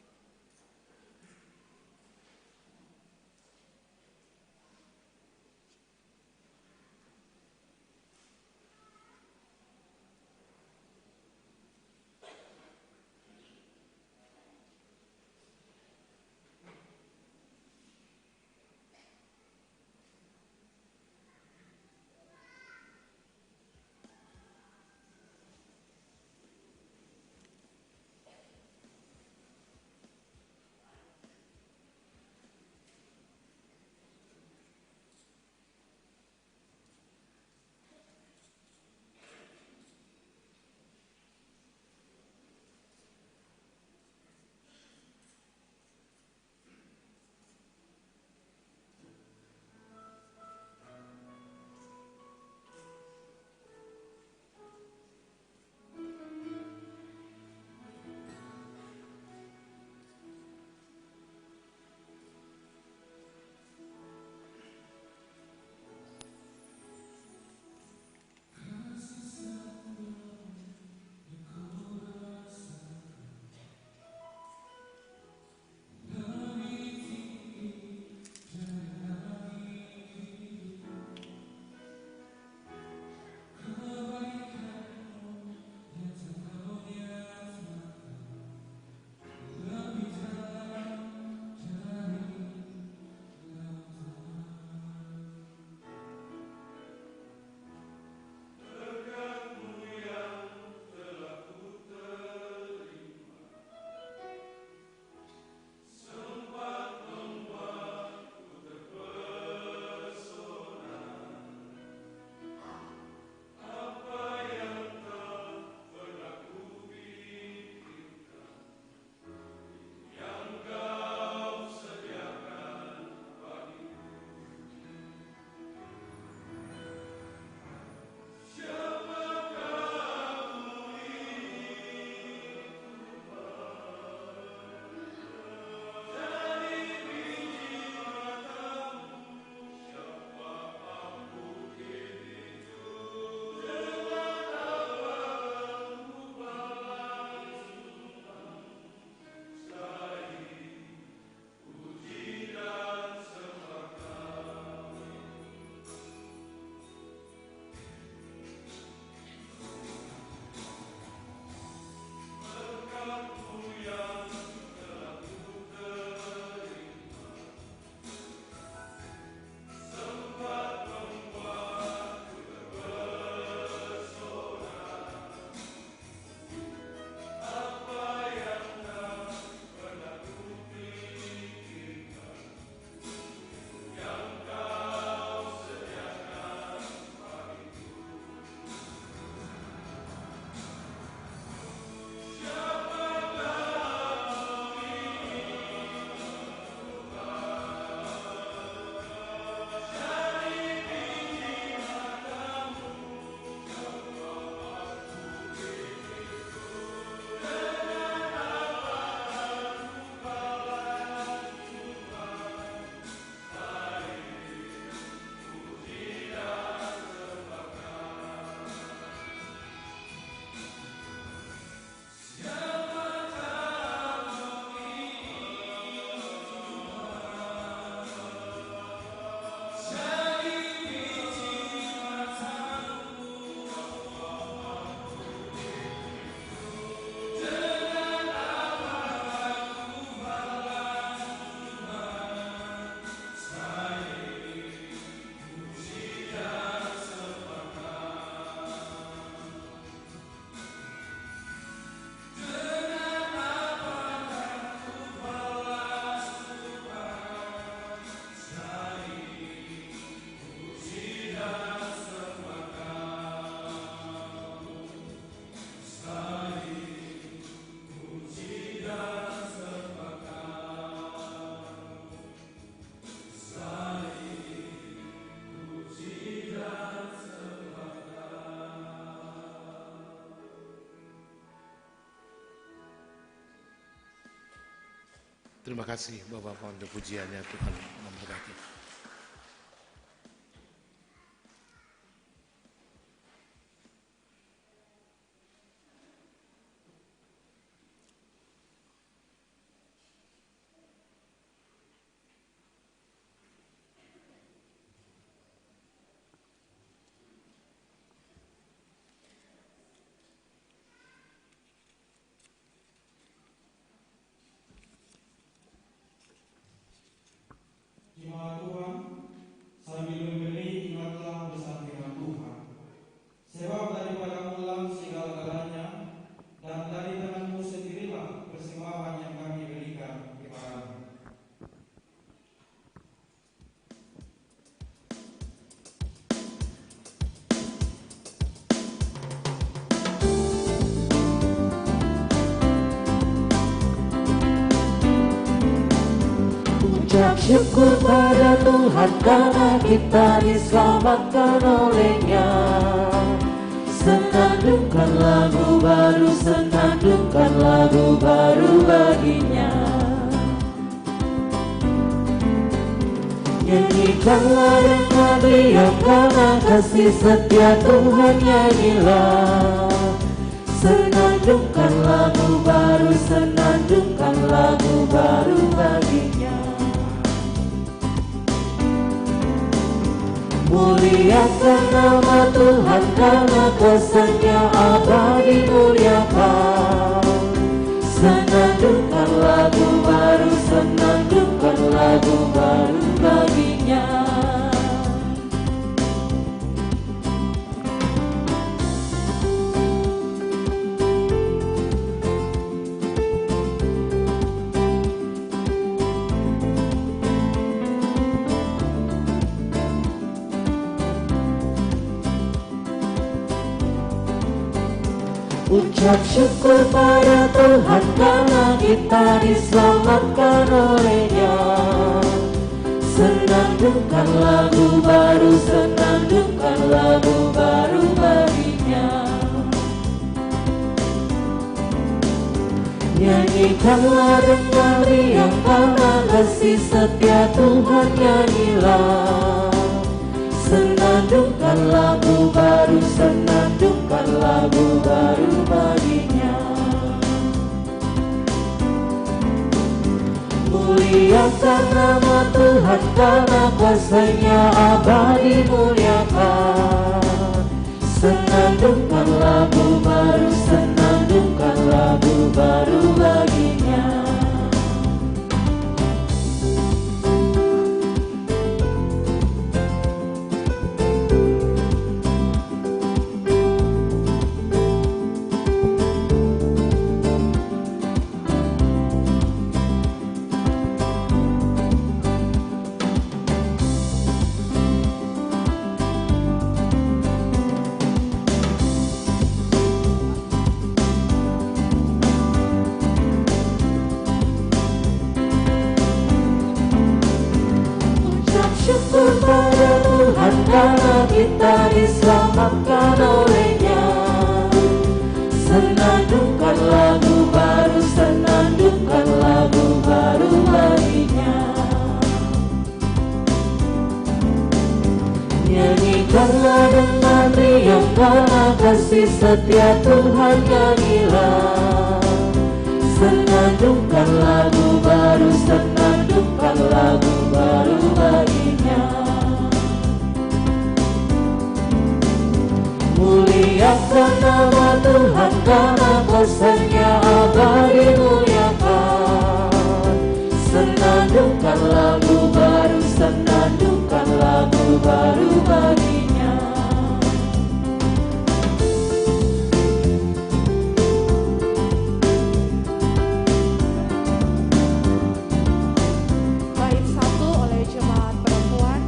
Terima kasih Bapak-Bapak untuk pujiannya, Tuhan memberkati. Jemaat Tuhan, sambil membeli ingatlah bersama firman Tuhan. Sebab daripada ulang segala-galanya, dan dari tanganmu sendirilah persembahan yang kami berikan kepadamu. Ucap syukur pada Tuhan karena kita diselamatkan oleh-Nya. Senandungkan lagu baru, senandungkan lagu baru bagi-Nya. Nyanyikanlah dengan riang karena kasih setia Tuhan, nyanyilah. Senandungkan lagu baru, senandungkan lagu baru bagi-Nya. Muliakan nama Tuhan karena kuasa-Nya abadi, muliakan. Senandungkan lagu baru, senandungkan lagu baru bagi-Nya. Ucap syukur pada Tuhan karena kita diselamatkan oleh-Nya. Senandungkan lagu baru, senandungkan lagu baru bagi-Nya. Nyanyikanlah dengan riang karena kasih setia Tuhan, nyanyilah. Senandungkan lagu baru, senandungkan lagu baru bagi-Nya. Muliakan nama Tuhan karena kuasa-Nya abadi, muliakan. Senandungkan lagu baru, senandungkan lagu baru bagi-Nya. Syukur pada Tuhan karena kita diselamatkan oleh-Nya. Senandungkan lagu baru, senandungkan lagu baru bagi-Nya. Nyanyikanlah dengan riang karena kasih setia Tuhan, nyanyilah. Senandungkan lagu baru, senandungkan lagu baru bagi-Nya. Muliakan nama Tuhan karena kuasa-Nya abadi, muliakan. Senandungkan lagu baru, senandungkan lagu baru bagi-Nya. Bait 1 oleh jemaat perempuan.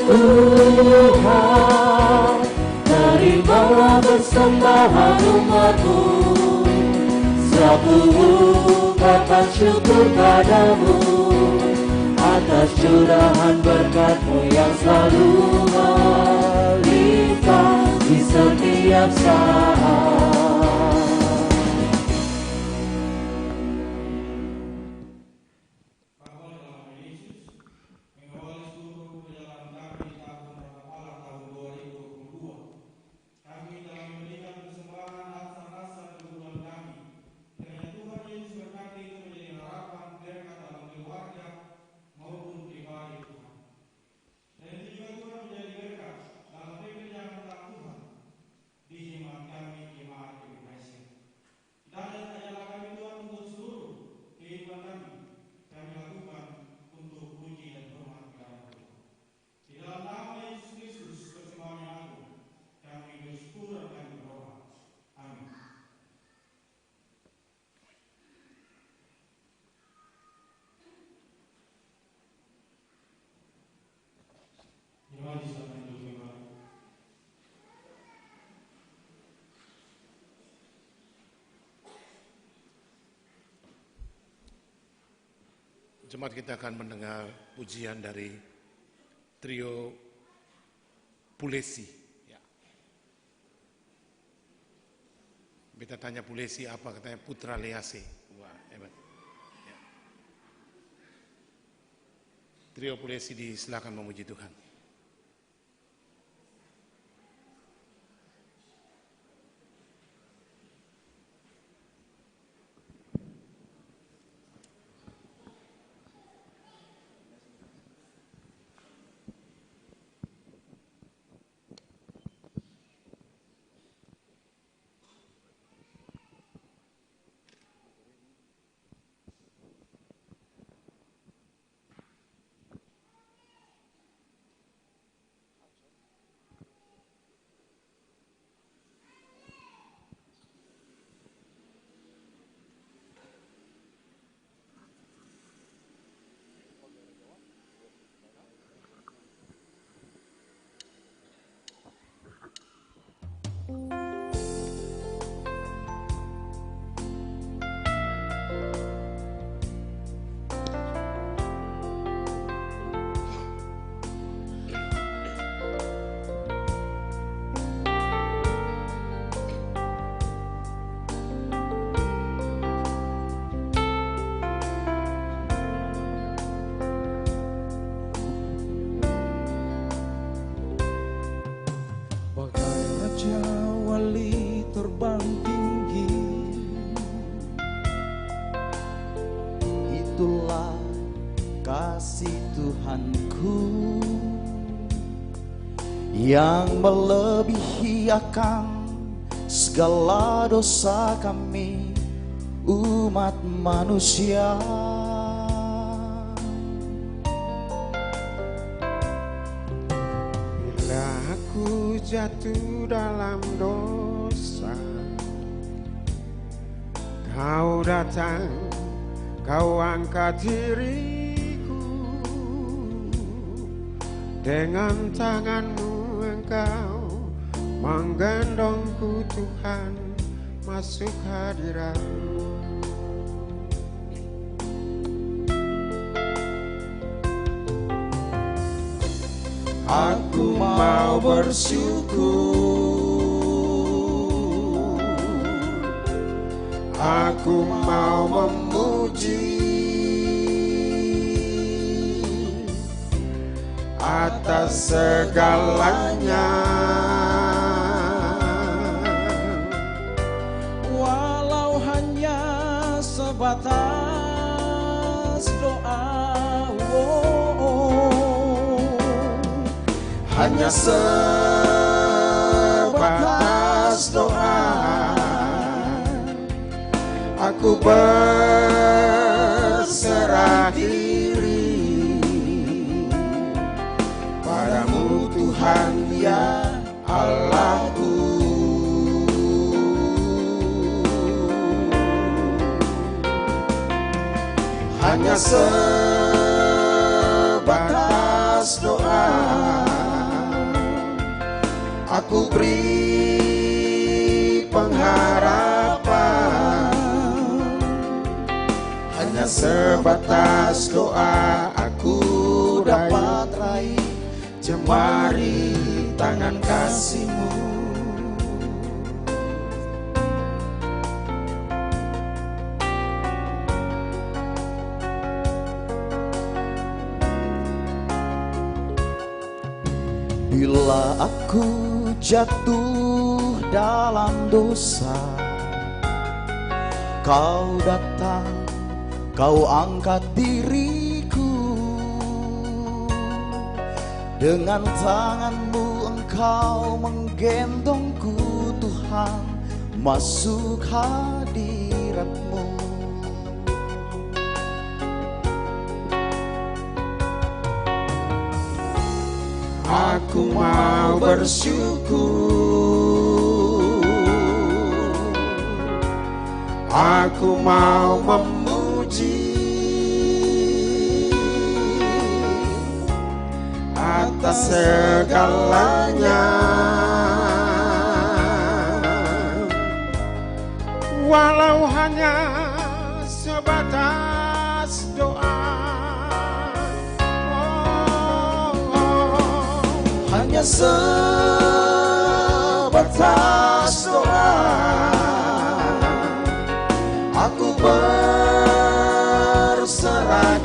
Tuhan, terimalah persembahan umat-Mu, satu ungkapan syukur padamu atas curahan berkat-Mu yang selalu melimpah di setiap saat. Jemaat, kita akan mendengar pujian dari trio Pulesi. Ya. Kita tanya Pulesi apa, katanya Putra Lease. Wah, hebat. Ya. Trio Pulesi disilakan memuji Tuhan. Terbang tinggi, itulah kasih Tuhanku yang melebihi akan segala dosa kami umat manusia. Bila aku jatuh dalam dosa, Kau datang, Kau angkat diriku, dengan tangan-Mu Engkau menggendongku Tuhan masuk hadirat-Mu. Aku mau bersyukur, aku mau memuji atas segalanya. Walau hanya sebatas doa, hanya sebatas doa, aku berserah diri padamu Tuhan ya Allahku. Hanya sebatas doa, aku beri pengharapan. Hanya sebatas doa aku dapat raih jemari tangan kasih-Mu. Bila aku jatuh dalam dosa, Kau datang, Kau angkat diriku. Dengan tangan-Mu Engkau menggendongku, Tuhan, masuk hadirat-Mu. Aku mau bersyukur, aku mau memuji atas segalanya. Walau hanya sebatas doa, hanya sebatas doa, aku berserah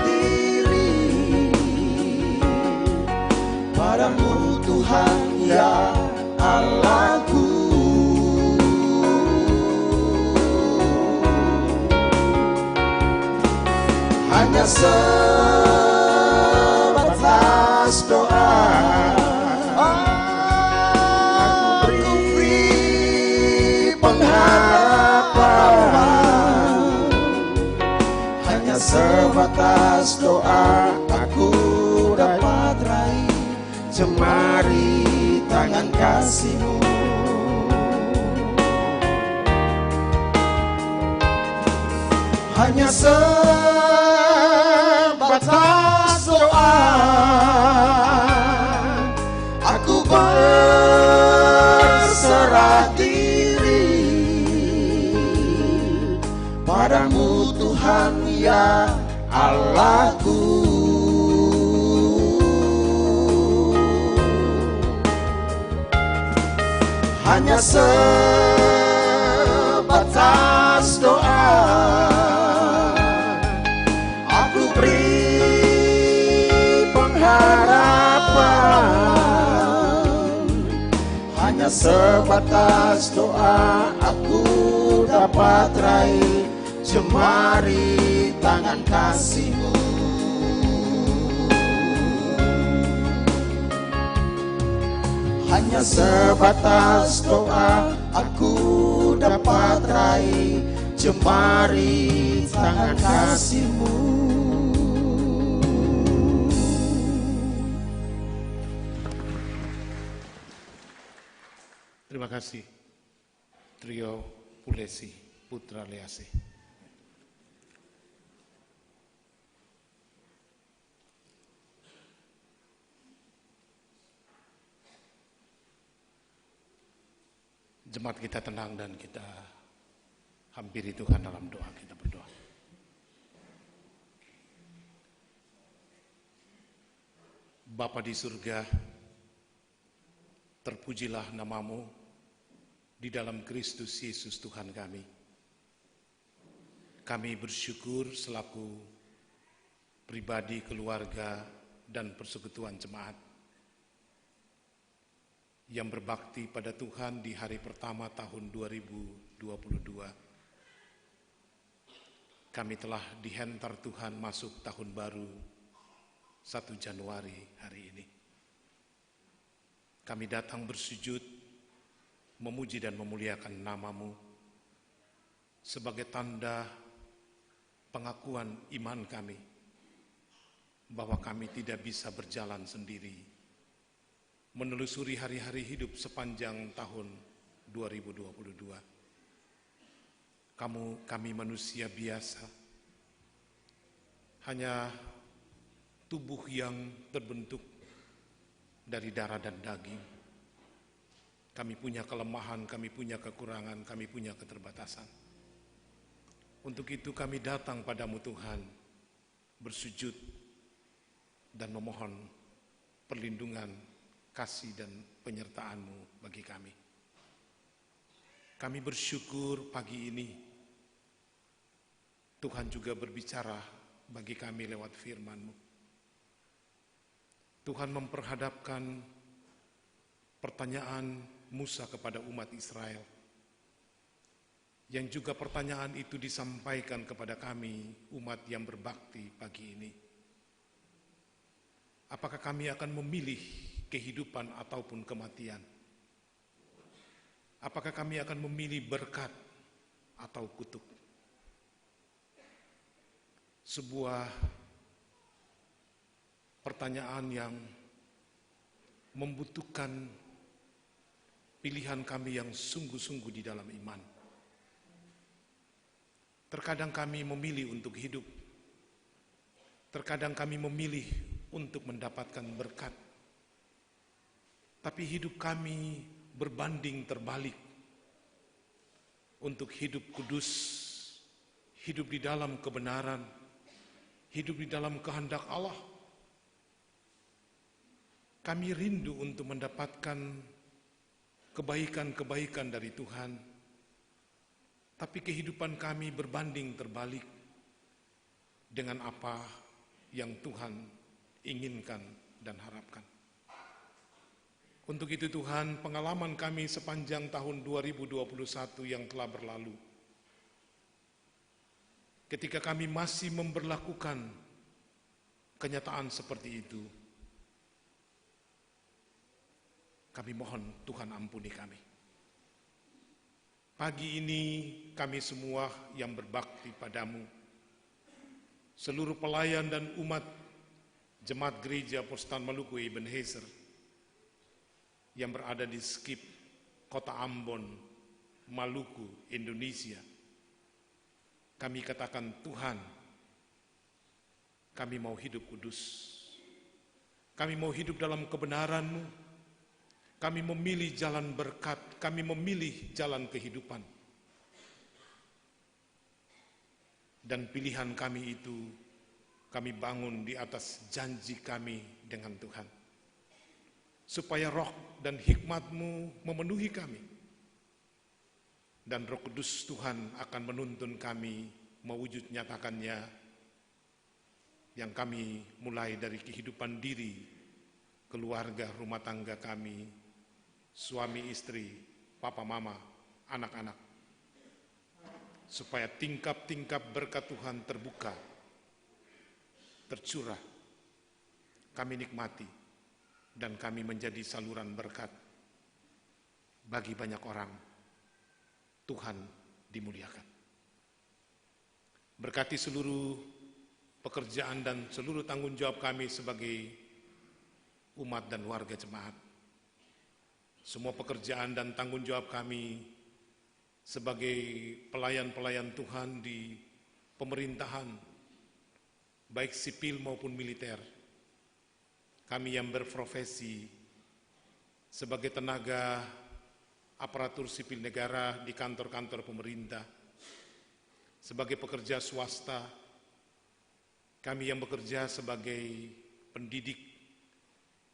diri padamu, Tuhan ya Allahku. Hanya sebatas doa, sebatas doa aku dapat raih jemari tangan kasih-Mu. Hanya sebatas doa aku berserah diri padamu, Tuhan ya Allahku. Hanya sebatas doa aku beri pengharapan. Hanya sebatas doa aku dapat raih jemari tangan kasih-Mu. Hanya sebatas doa aku dapat raih jemari tangan kasih-Mu. Terima kasih Trio Pulesi Putra Lease. Jemaat kita tenang dan kita hampiri Tuhan dalam doa. Kita berdoa. Bapa di surga, terpujilah nama-Mu di dalam Kristus Yesus Tuhan kami. Kami bersyukur selaku pribadi, keluarga, dan persekutuan jemaat yang berbakti pada Tuhan di hari pertama tahun 2022. Kami telah dihantar Tuhan masuk tahun baru 1 Januari hari ini. Kami datang bersujud, memuji dan memuliakan nama-Mu sebagai tanda pengakuan iman kami bahwa kami tidak bisa berjalan sendiri menelusuri hari-hari hidup sepanjang tahun 2022. Kami manusia biasa, hanya tubuh yang terbentuk dari darah dan daging, Kami punya kelemahan, kami punya kekurangan, kami punya keterbatasan. Untuk itu kami datang padamu Tuhan, bersujud dan memohon perlindungan, kasih dan penyertaan-Mu bagi kami. Kami bersyukur pagi ini Tuhan juga berbicara bagi kami lewat firman-Mu. Tuhan memperhadapkan pertanyaan Musa kepada umat Israel, yang juga pertanyaan itu disampaikan kepada kami, umat yang berbakti pagi ini. Apakah kami akan memilih kehidupan ataupun kematian? Apakah kami akan memilih berkat atau kutuk? Sebuah pertanyaan yang membutuhkan pilihan kami yang sungguh-sungguh di dalam iman. Terkadang kami memilih untuk hidup, terkadang kami memilih untuk mendapatkan berkat, tapi hidup kami berbanding terbalik untuk hidup kudus, hidup di dalam kebenaran, hidup di dalam kehendak Allah. Kami rindu untuk mendapatkan kebaikan-kebaikan dari Tuhan, tapi kehidupan kami berbanding terbalik dengan apa yang Tuhan inginkan dan harapkan. Untuk itu Tuhan, pengalaman kami sepanjang tahun 2021 yang telah berlalu, ketika kami masih memberlakukan kenyataan seperti itu, kami mohon Tuhan ampuni kami. Pagi ini kami semua yang berbakti padamu, seluruh pelayan dan umat Jemaat Gereja Persekutuan Maluku Ebenezer yang berada di Skip, Kota Ambon, Maluku, Indonesia, kami katakan, Tuhan, kami mau hidup kudus, kami mau hidup dalam kebenaran-Mu, kami memilih jalan berkat, kami memilih jalan kehidupan. Dan pilihan kami itu kami bangun di atas janji kami dengan Tuhan, supaya roh dan hikmat-Mu memenuhi kami, dan Roh Kudus Tuhan akan menuntun kami mewujud nyatakannya, yang kami mulai dari kehidupan diri, keluarga, rumah tangga kami, suami istri, papa mama, anak-anak, supaya tingkap-tingkap berkat Tuhan terbuka, tercurah, kami nikmati, dan kami menjadi saluran berkat bagi banyak orang. Tuhan dimuliakan. Berkati seluruh pekerjaan dan seluruh tanggung jawab kami sebagai umat dan warga jemaat. Semua pekerjaan dan tanggung jawab kami sebagai pelayan-pelayan Tuhan di pemerintahan, baik sipil maupun militer. Kami yang berprofesi sebagai tenaga aparatur sipil negara di kantor-kantor pemerintah, sebagai pekerja swasta, kami yang bekerja sebagai pendidik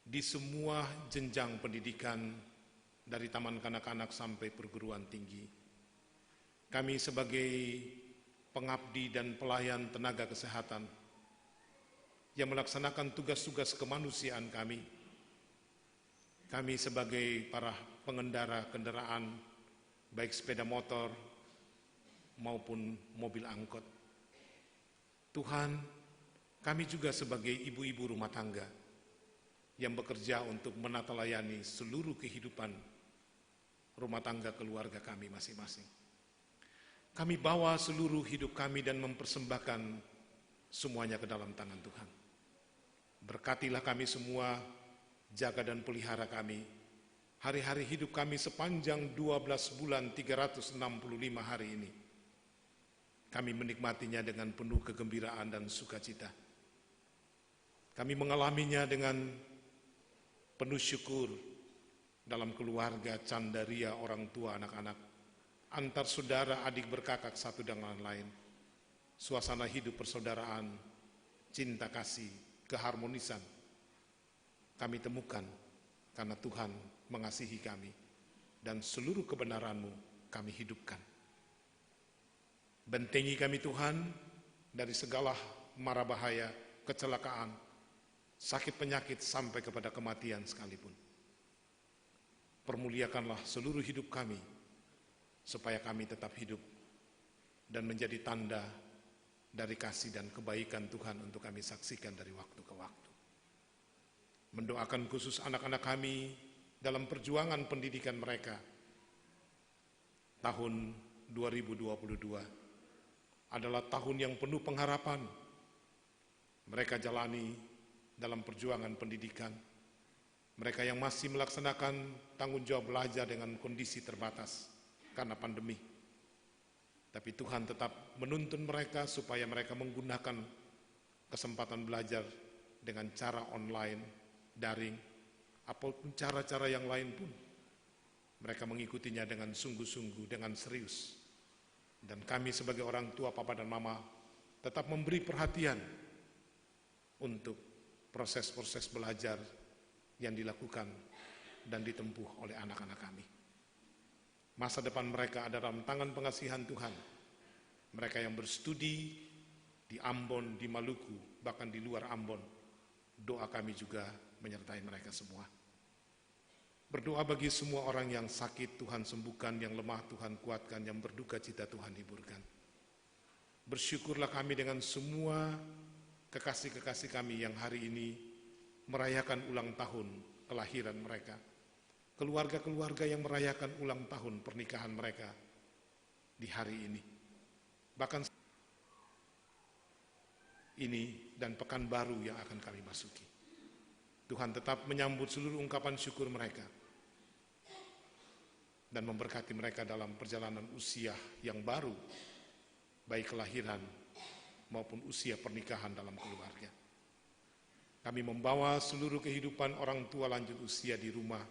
di semua jenjang pendidikan dari taman kanak-kanak sampai perguruan tinggi. Kami sebagai pengabdi dan pelayan tenaga kesehatan yang melaksanakan tugas-tugas kemanusiaan kami. Kami sebagai para pengendara kendaraan, baik sepeda motor maupun mobil angkot. Tuhan, kami juga sebagai ibu-ibu rumah tangga yang bekerja untuk menata layani seluruh kehidupan rumah tangga keluarga kami masing-masing. Kami bawa seluruh hidup kami dan mempersembahkan semuanya ke dalam tangan Tuhan. Berkatilah kami semua, jaga dan pelihara kami, hari-hari hidup kami sepanjang 12 bulan 365 hari ini. Kami menikmatinya dengan penuh kegembiraan dan sukacita. Kami mengalaminya dengan penuh syukur, dalam keluarga, candaria, orang tua, anak-anak, antar saudara, adik berkakak satu dengan lain, suasana hidup persaudaraan, cinta kasih, keharmonisan, kami temukan karena Tuhan mengasihi kami dan seluruh kebenaran-Mu kami hidupkan. Bentengi kami Tuhan dari segala mara bahaya, kecelakaan, sakit penyakit sampai kepada kematian sekalipun. Permuliakanlah seluruh hidup kami supaya kami tetap hidup dan menjadi tanda dari kasih dan kebaikan Tuhan untuk kami saksikan dari waktu ke waktu. Mendoakan khusus anak-anak kami dalam perjuangan pendidikan mereka tahun 2022 adalah tahun yang penuh pengharapan. Mereka jalani dalam perjuangan pendidikan. Mereka yang masih melaksanakan tanggung jawab belajar dengan kondisi terbatas karena pandemi. Tapi Tuhan tetap menuntun mereka supaya mereka menggunakan kesempatan belajar dengan cara online, daring, apapun cara-cara yang lain pun. Mereka mengikutinya dengan sungguh-sungguh, dengan serius. Dan kami sebagai orang tua, papa dan mama, tetap memberi perhatian untuk proses-proses belajar yang dilakukan dan ditempuh oleh anak-anak kami. Masa depan mereka ada dalam tangan pengasihan Tuhan. Mereka yang berstudi di Ambon, di Maluku, bahkan di luar Ambon, doa kami juga menyertai mereka semua. Berdoa bagi semua orang yang sakit, Tuhan sembuhkan, yang lemah Tuhan kuatkan, yang berduka cita Tuhan hiburkan. Bersyukurlah kami dengan semua kekasih-kekasih kami yang hari ini merayakan ulang tahun kelahiran mereka. Keluarga-keluarga yang merayakan ulang tahun pernikahan mereka di hari ini. Bahkan ini dan pekan baru yang akan kami masuki. Tuhan tetap menyambut seluruh ungkapan syukur mereka dan memberkati mereka dalam perjalanan usia yang baru, baik kelahiran maupun usia pernikahan dalam keluarga. Kami membawa seluruh kehidupan orang tua lanjut usia di rumah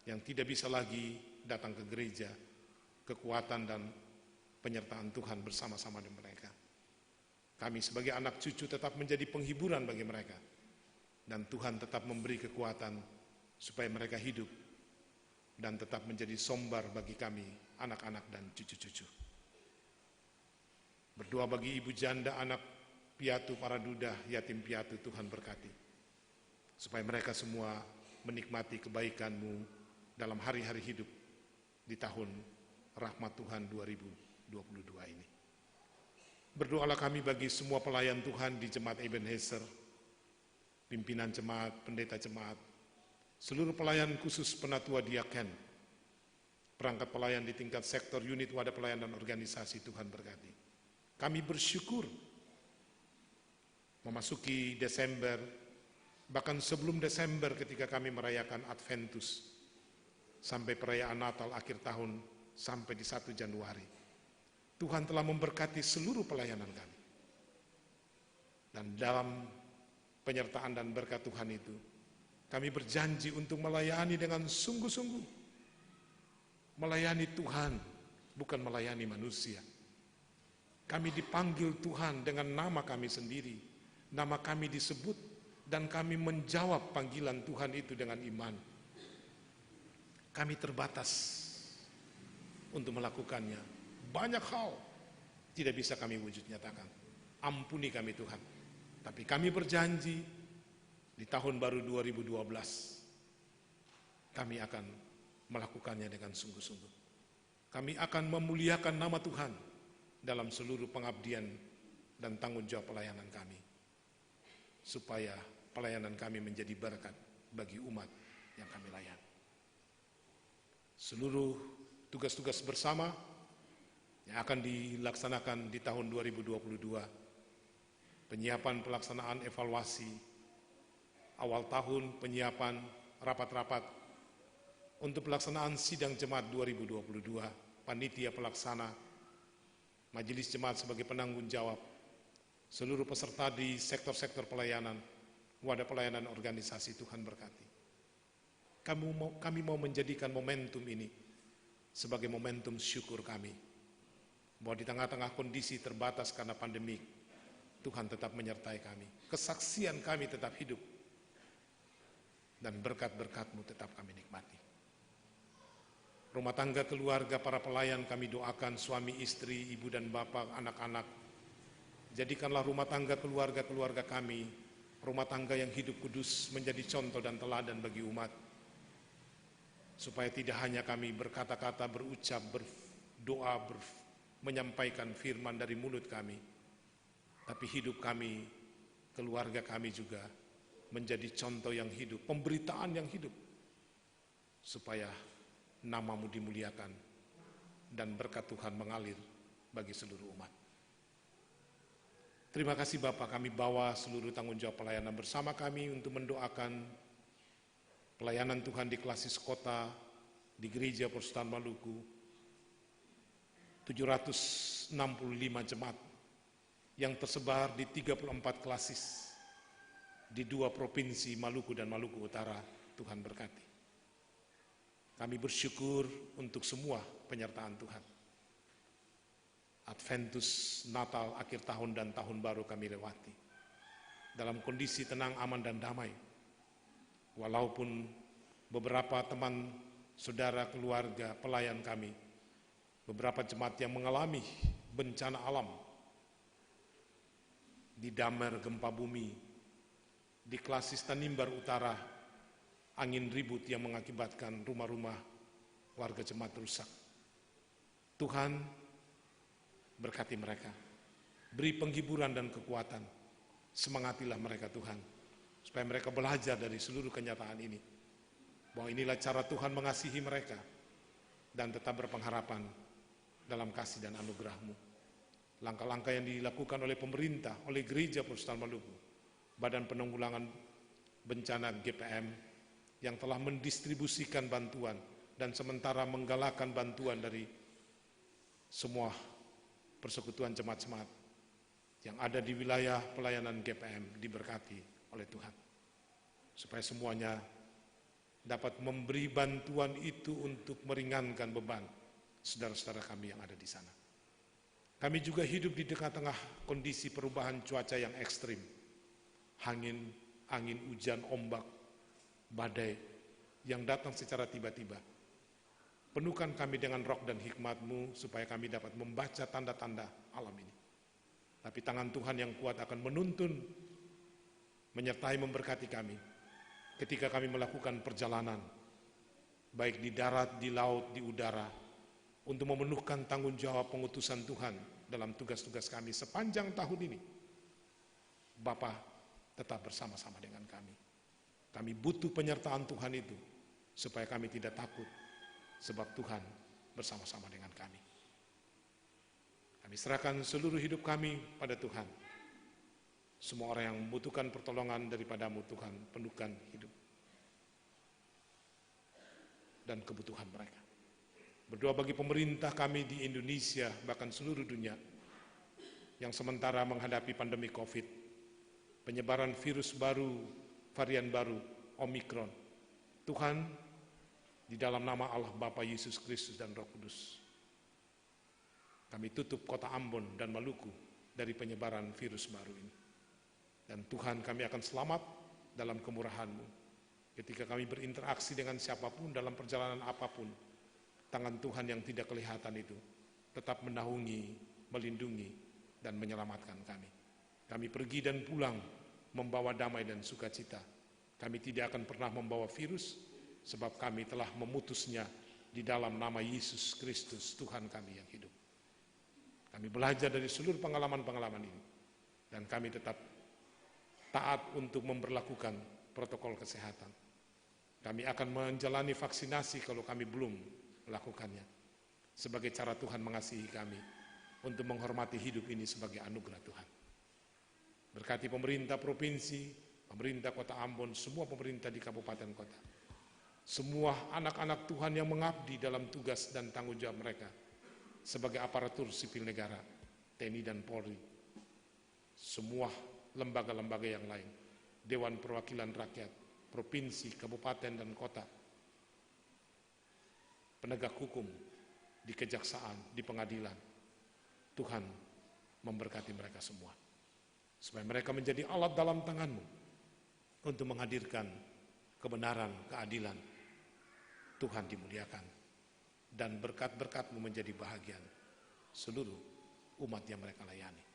yang tidak bisa lagi datang ke gereja, kekuatan dan penyertaan Tuhan bersama-sama dengan mereka. Kami sebagai anak cucu tetap menjadi penghiburan bagi mereka, dan Tuhan tetap memberi kekuatan supaya mereka hidup dan tetap menjadi sombar bagi kami, anak-anak dan cucu-cucu. Berdoa bagi ibu janda, anak piatu, para duda, yatim piatu, Tuhan berkati. Supaya mereka semua menikmati kebaikan-Mu dalam hari-hari hidup di tahun rahmat Tuhan 2022 ini. Berdoalah kami bagi semua pelayan Tuhan di Jemaat Ebenezer, pimpinan jemaat, pendeta jemaat, seluruh pelayan khusus penatua diaken, perangkat pelayan di tingkat sektor, unit, wadah pelayanan organisasi, Tuhan berkati. Kami bersyukur memasuki Desember, bahkan sebelum Desember ketika kami merayakan Adventus, sampai perayaan Natal akhir tahun, sampai di 1 Januari. Tuhan telah memberkati seluruh pelayanan kami. Dan dalam penyertaan dan berkat Tuhan itu, kami berjanji untuk melayani dengan sungguh-sungguh. Melayani Tuhan, bukan melayani manusia. Kami dipanggil Tuhan dengan nama kami sendiri. Nama kami disebut dan kami menjawab panggilan Tuhan itu dengan iman. Kami terbatas untuk melakukannya. Banyak hal tidak bisa kami wujud nyatakan. Ampuni kami Tuhan. Tapi kami berjanji di tahun baru 2012 kami akan melakukannya dengan sungguh-sungguh. Kami akan memuliakan nama Tuhan dalam seluruh pengabdian dan tanggung jawab pelayanan kami, supaya pelayanan kami menjadi berkat bagi umat yang kami layani. Seluruh tugas-tugas bersama yang akan dilaksanakan di tahun 2022, penyiapan pelaksanaan evaluasi, awal tahun penyiapan rapat-rapat untuk pelaksanaan sidang jemaat 2022, panitia pelaksana, majelis jemaat sebagai penanggung jawab, seluruh peserta di sektor-sektor pelayanan, wadah pelayanan organisasi, Tuhan berkati. kami mau menjadikan momentum ini sebagai momentum syukur kami. Bahwa di tengah-tengah kondisi terbatas karena pandemi, Tuhan tetap menyertai kami. Kesaksian kami tetap hidup. Dan berkat-berkat-Mu tetap kami nikmati. Rumah tangga, keluarga, para pelayan kami doakan, suami, istri, ibu dan bapak, anak-anak. Jadikanlah rumah tangga, keluarga kami, rumah tangga yang hidup kudus, menjadi contoh dan teladan bagi umat. Supaya tidak hanya kami berkata-kata, berucap, berdoa, menyampaikan firman dari mulut kami, tapi hidup kami, keluarga kami juga menjadi contoh yang hidup, pemberitaan yang hidup, supaya nama-Mu dimuliakan dan berkat Tuhan mengalir bagi seluruh umat. Terima kasih Bapak, kami bawa seluruh tanggung jawab pelayanan bersama kami untuk mendoakan pelayanan Tuhan di Klasis Kota, di Gereja Persekutuan Maluku, 765 jemaat yang tersebar di 34 klasis di 2 provinsi Maluku dan Maluku Utara. Tuhan berkati. Kami bersyukur untuk semua penyertaan Tuhan. Adventus, Natal, akhir tahun dan tahun baru kami lewati dalam kondisi tenang, aman dan damai. Walaupun beberapa teman, saudara, keluarga, pelayan kami, beberapa jemaat yang mengalami bencana alam, di Damer gempa bumi, di Klasis Tanimbar Utara angin ribut yang mengakibatkan rumah-rumah warga jemaat rusak. Tuhan berkati mereka, beri penghiburan dan kekuatan, semangatilah mereka Tuhan, supaya mereka belajar dari seluruh kenyataan ini, bahwa inilah cara Tuhan mengasihi mereka, dan tetap berpengharapan dalam kasih dan anugerah-Mu. Langkah-langkah yang dilakukan oleh pemerintah, oleh Gereja Persekutuan Maluku, Badan Penanggulangan Bencana GPM, yang telah mendistribusikan bantuan dan sementara menggalakkan bantuan dari semua persekutuan jemaat-jemaat yang ada di wilayah pelayanan GPM diberkati oleh Tuhan. Supaya semuanya dapat memberi bantuan itu untuk meringankan beban saudara-saudara kami yang ada di sana. Kami juga hidup di tengah-tengah kondisi perubahan cuaca yang ekstrim. Angin, hujan, ombak, badai yang datang secara tiba-tiba. Penuhkan kami dengan roh dan hikmat-Mu supaya kami dapat membaca tanda-tanda alam ini. Tapi tangan Tuhan yang kuat akan menuntun, menyertai, memberkati kami ketika kami melakukan perjalanan, baik di darat, di laut, di udara, untuk memenuhkan tanggung jawab pengutusan Tuhan dalam tugas-tugas kami sepanjang tahun ini. Bapa tetap bersama-sama dengan kami. Kami butuh penyertaan Tuhan itu, supaya kami tidak takut, sebab Tuhan bersama-sama dengan kami. Kami serahkan seluruh hidup kami pada Tuhan. Semua orang yang membutuhkan pertolongan daripada-Mu Tuhan, penuhkan hidup dan kebutuhan mereka. Berdoa bagi pemerintah kami di Indonesia, bahkan seluruh dunia, yang sementara menghadapi pandemi COVID, penyebaran virus baru, varian baru, Omikron. Tuhan, di dalam nama Allah Bapa, Yesus Kristus dan Roh Kudus, kami tutup kota Ambon dan Maluku dari penyebaran virus baru ini. Dan Tuhan, kami akan selamat dalam kemurahan-Mu. Ketika kami berinteraksi dengan siapapun dalam perjalanan apapun, tangan Tuhan yang tidak kelihatan itu tetap menaungi, melindungi, dan menyelamatkan kami. Kami pergi dan pulang membawa damai dan sukacita. Kami tidak akan pernah membawa virus, sebab kami telah memutusnya di dalam nama Yesus Kristus, Tuhan kami yang hidup. Kami belajar dari seluruh pengalaman-pengalaman ini, dan kami tetap taat untuk memberlakukan protokol kesehatan. Kami akan menjalani vaksinasi kalau kami belum melakukannya, sebagai cara Tuhan mengasihi kami untuk menghormati hidup ini sebagai anugerah Tuhan. Berkati pemerintah provinsi, pemerintah kota Ambon, semua pemerintah di kabupaten kota, semua anak-anak Tuhan yang mengabdi dalam tugas dan tanggung jawab mereka sebagai aparatur sipil negara, TNI dan Polri, semua lembaga-lembaga yang lain, Dewan Perwakilan Rakyat, provinsi, kabupaten dan kota, penegak hukum, di kejaksaan, di pengadilan. Tuhan memberkati mereka semua, supaya mereka menjadi alat dalam tangan-Mu untuk menghadirkan kebenaran, keadilan. Tuhan dimuliakan, dan berkat-berkat-Mu menjadi bahagian seluruh umat yang mereka layani.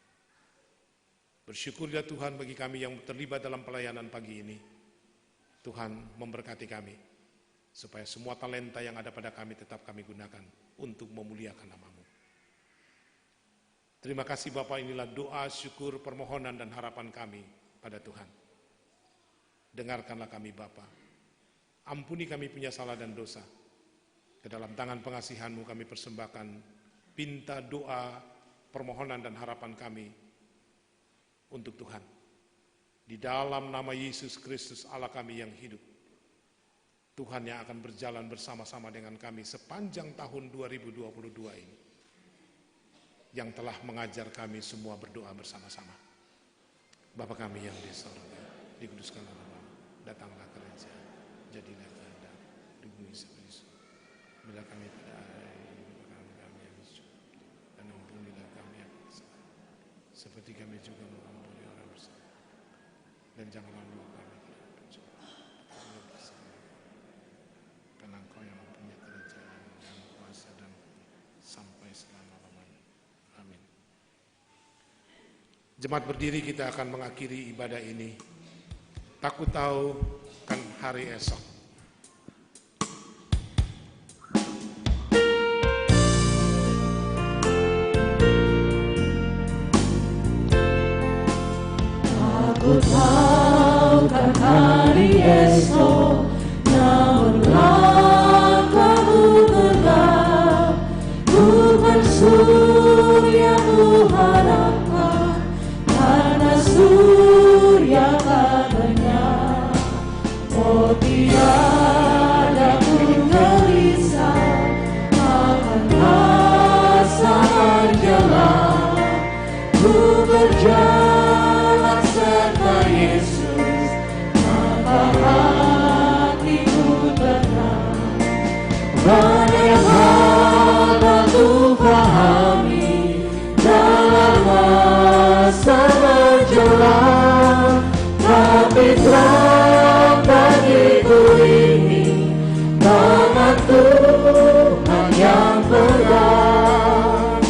Bersyukurlah Tuhan bagi kami yang terlibat dalam pelayanan pagi ini. Tuhan memberkati kami, supaya semua talenta yang ada pada kami tetap kami gunakan untuk memuliakan nama-Mu. Terima kasih Bapa, inilah doa, syukur, permohonan, dan harapan kami pada Tuhan. Dengarkanlah kami Bapa. Ampuni kami punya salah dan dosa. Ke dalam tangan pengasihan-Mu kami persembahkan pinta doa, permohonan, dan harapan kami untuk Tuhan. Di dalam nama Yesus Kristus Allah kami yang hidup, Tuhan yang akan berjalan bersama-sama dengan kami sepanjang tahun 2022 ini, yang telah mengajar kami semua berdoa bersama-sama. Bapa kami yang di surga, dikuduskanlah nama-Mu, datanglah kerajaan, jadilah kehendak di bumi seperti di surga. Bila kami pada hari ini kami yang bersalah, dan ampunilah kami yang bersalah, seperti kami juga mengampuni orang bersalah. Dan janganlah membawa kami ke dalam pencobaan, karena Engkau yang mempunyai kerajaan dan kuasa dan sampai selama-lamanya. Amin. Jemaat berdiri, kita akan mengakhiri ibadah ini. Takut tahu kan hari esok. Aku tahu kan hari esok, namun langkahmu gelap, bukan suryamu harapkan, karena surya kan lenyap. Oh tiada ku gelisah akan masa menjelang, ku berjalan serta Yesus, maka hatiku tenang. Banyak hal aku pahami dalam masa menjelang, tapi terang bagiku ini tangan Tuhan yang pegang.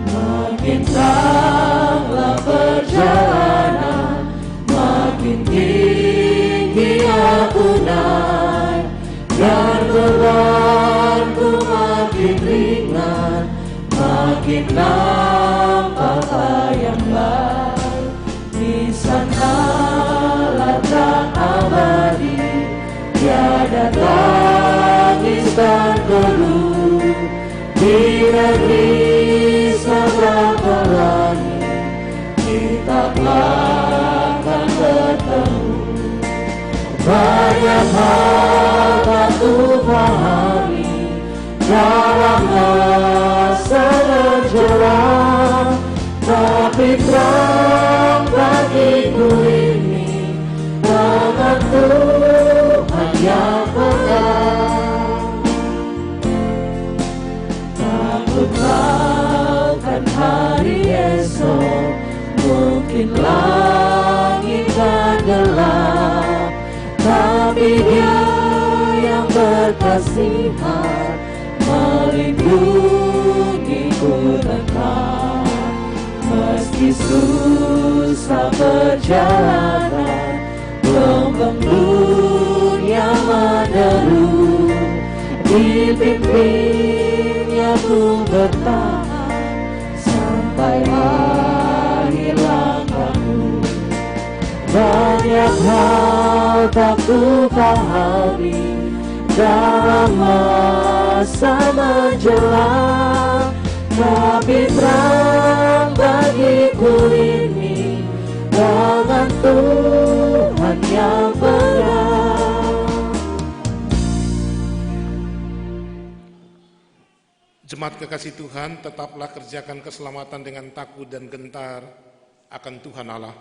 Makin teranglah perjalanan, makin tinggi aku naik, dan bebanku makin ringan, makin nampak yang baik. Di sanalah terang abadi, tiada tangis dan geluh. Di negeri seberang pelangi, kita akan bertemu. Banyak hal aku pahami dalam masa menjelang, tapi terang bagiku ini tangan Tuhan yang pegang. Takut kau kan hari esok, mungkin langit kan gelap, tapi Dia yang berkasihan melindungiku tetap. Meski susah perjalanan, gelombang dunia menderu, dipimpinnya ku bertahan sampai akhir langkahku. Banyak hal tak ku pahami dalam masa menjelang, tapi terang bagiku ini tangan Tuhan yang pegang. Jemaat kekasih Tuhan, tetaplah kerjakan keselamatan dengan takut dan gentar akan Tuhan Allah.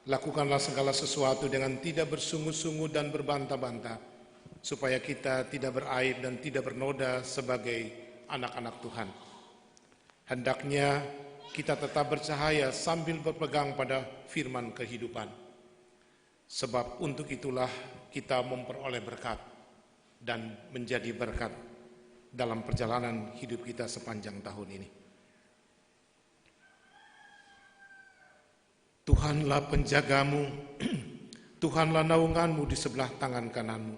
Lakukanlah segala sesuatu dengan tidak bersungut-sungut dan berbantah-bantah, supaya kita tidak beraib dan tidak bernoda sebagai anak-anak Tuhan. Hendaknya kita tetap bercahaya sambil berpegang pada firman kehidupan. Sebab untuk itulah kita memperoleh berkat dan menjadi berkat dalam perjalanan hidup kita sepanjang tahun ini. Tuhanlah penjagamu, Tuhanlah naunganmu di sebelah tangan kananmu.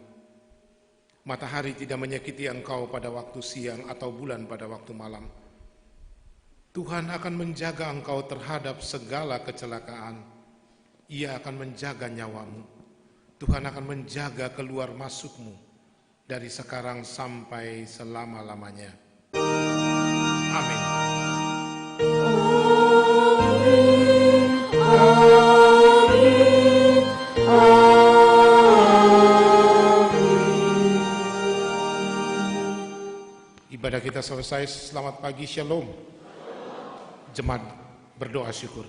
Matahari tidak menyakiti engkau pada waktu siang atau bulan pada waktu malam. Tuhan akan menjaga engkau terhadap segala kecelakaan. Ia akan menjaga nyawamu. Tuhan akan menjaga keluar masukmu dari sekarang sampai selama-lamanya. Amin. Ibadah kita selesai. Selamat pagi, shalom. Jemaat berdoa syukur.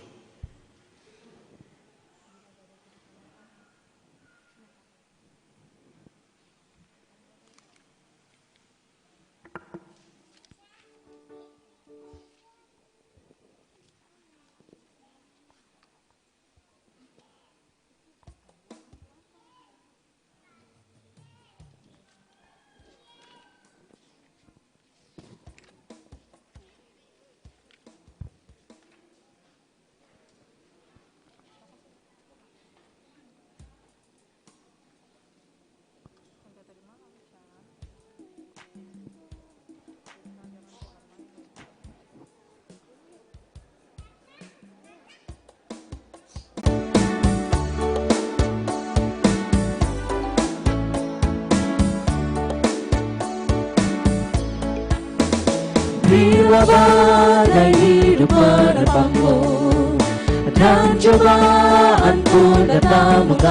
Bila badai hidup menerpangmu dan cobaan pun datang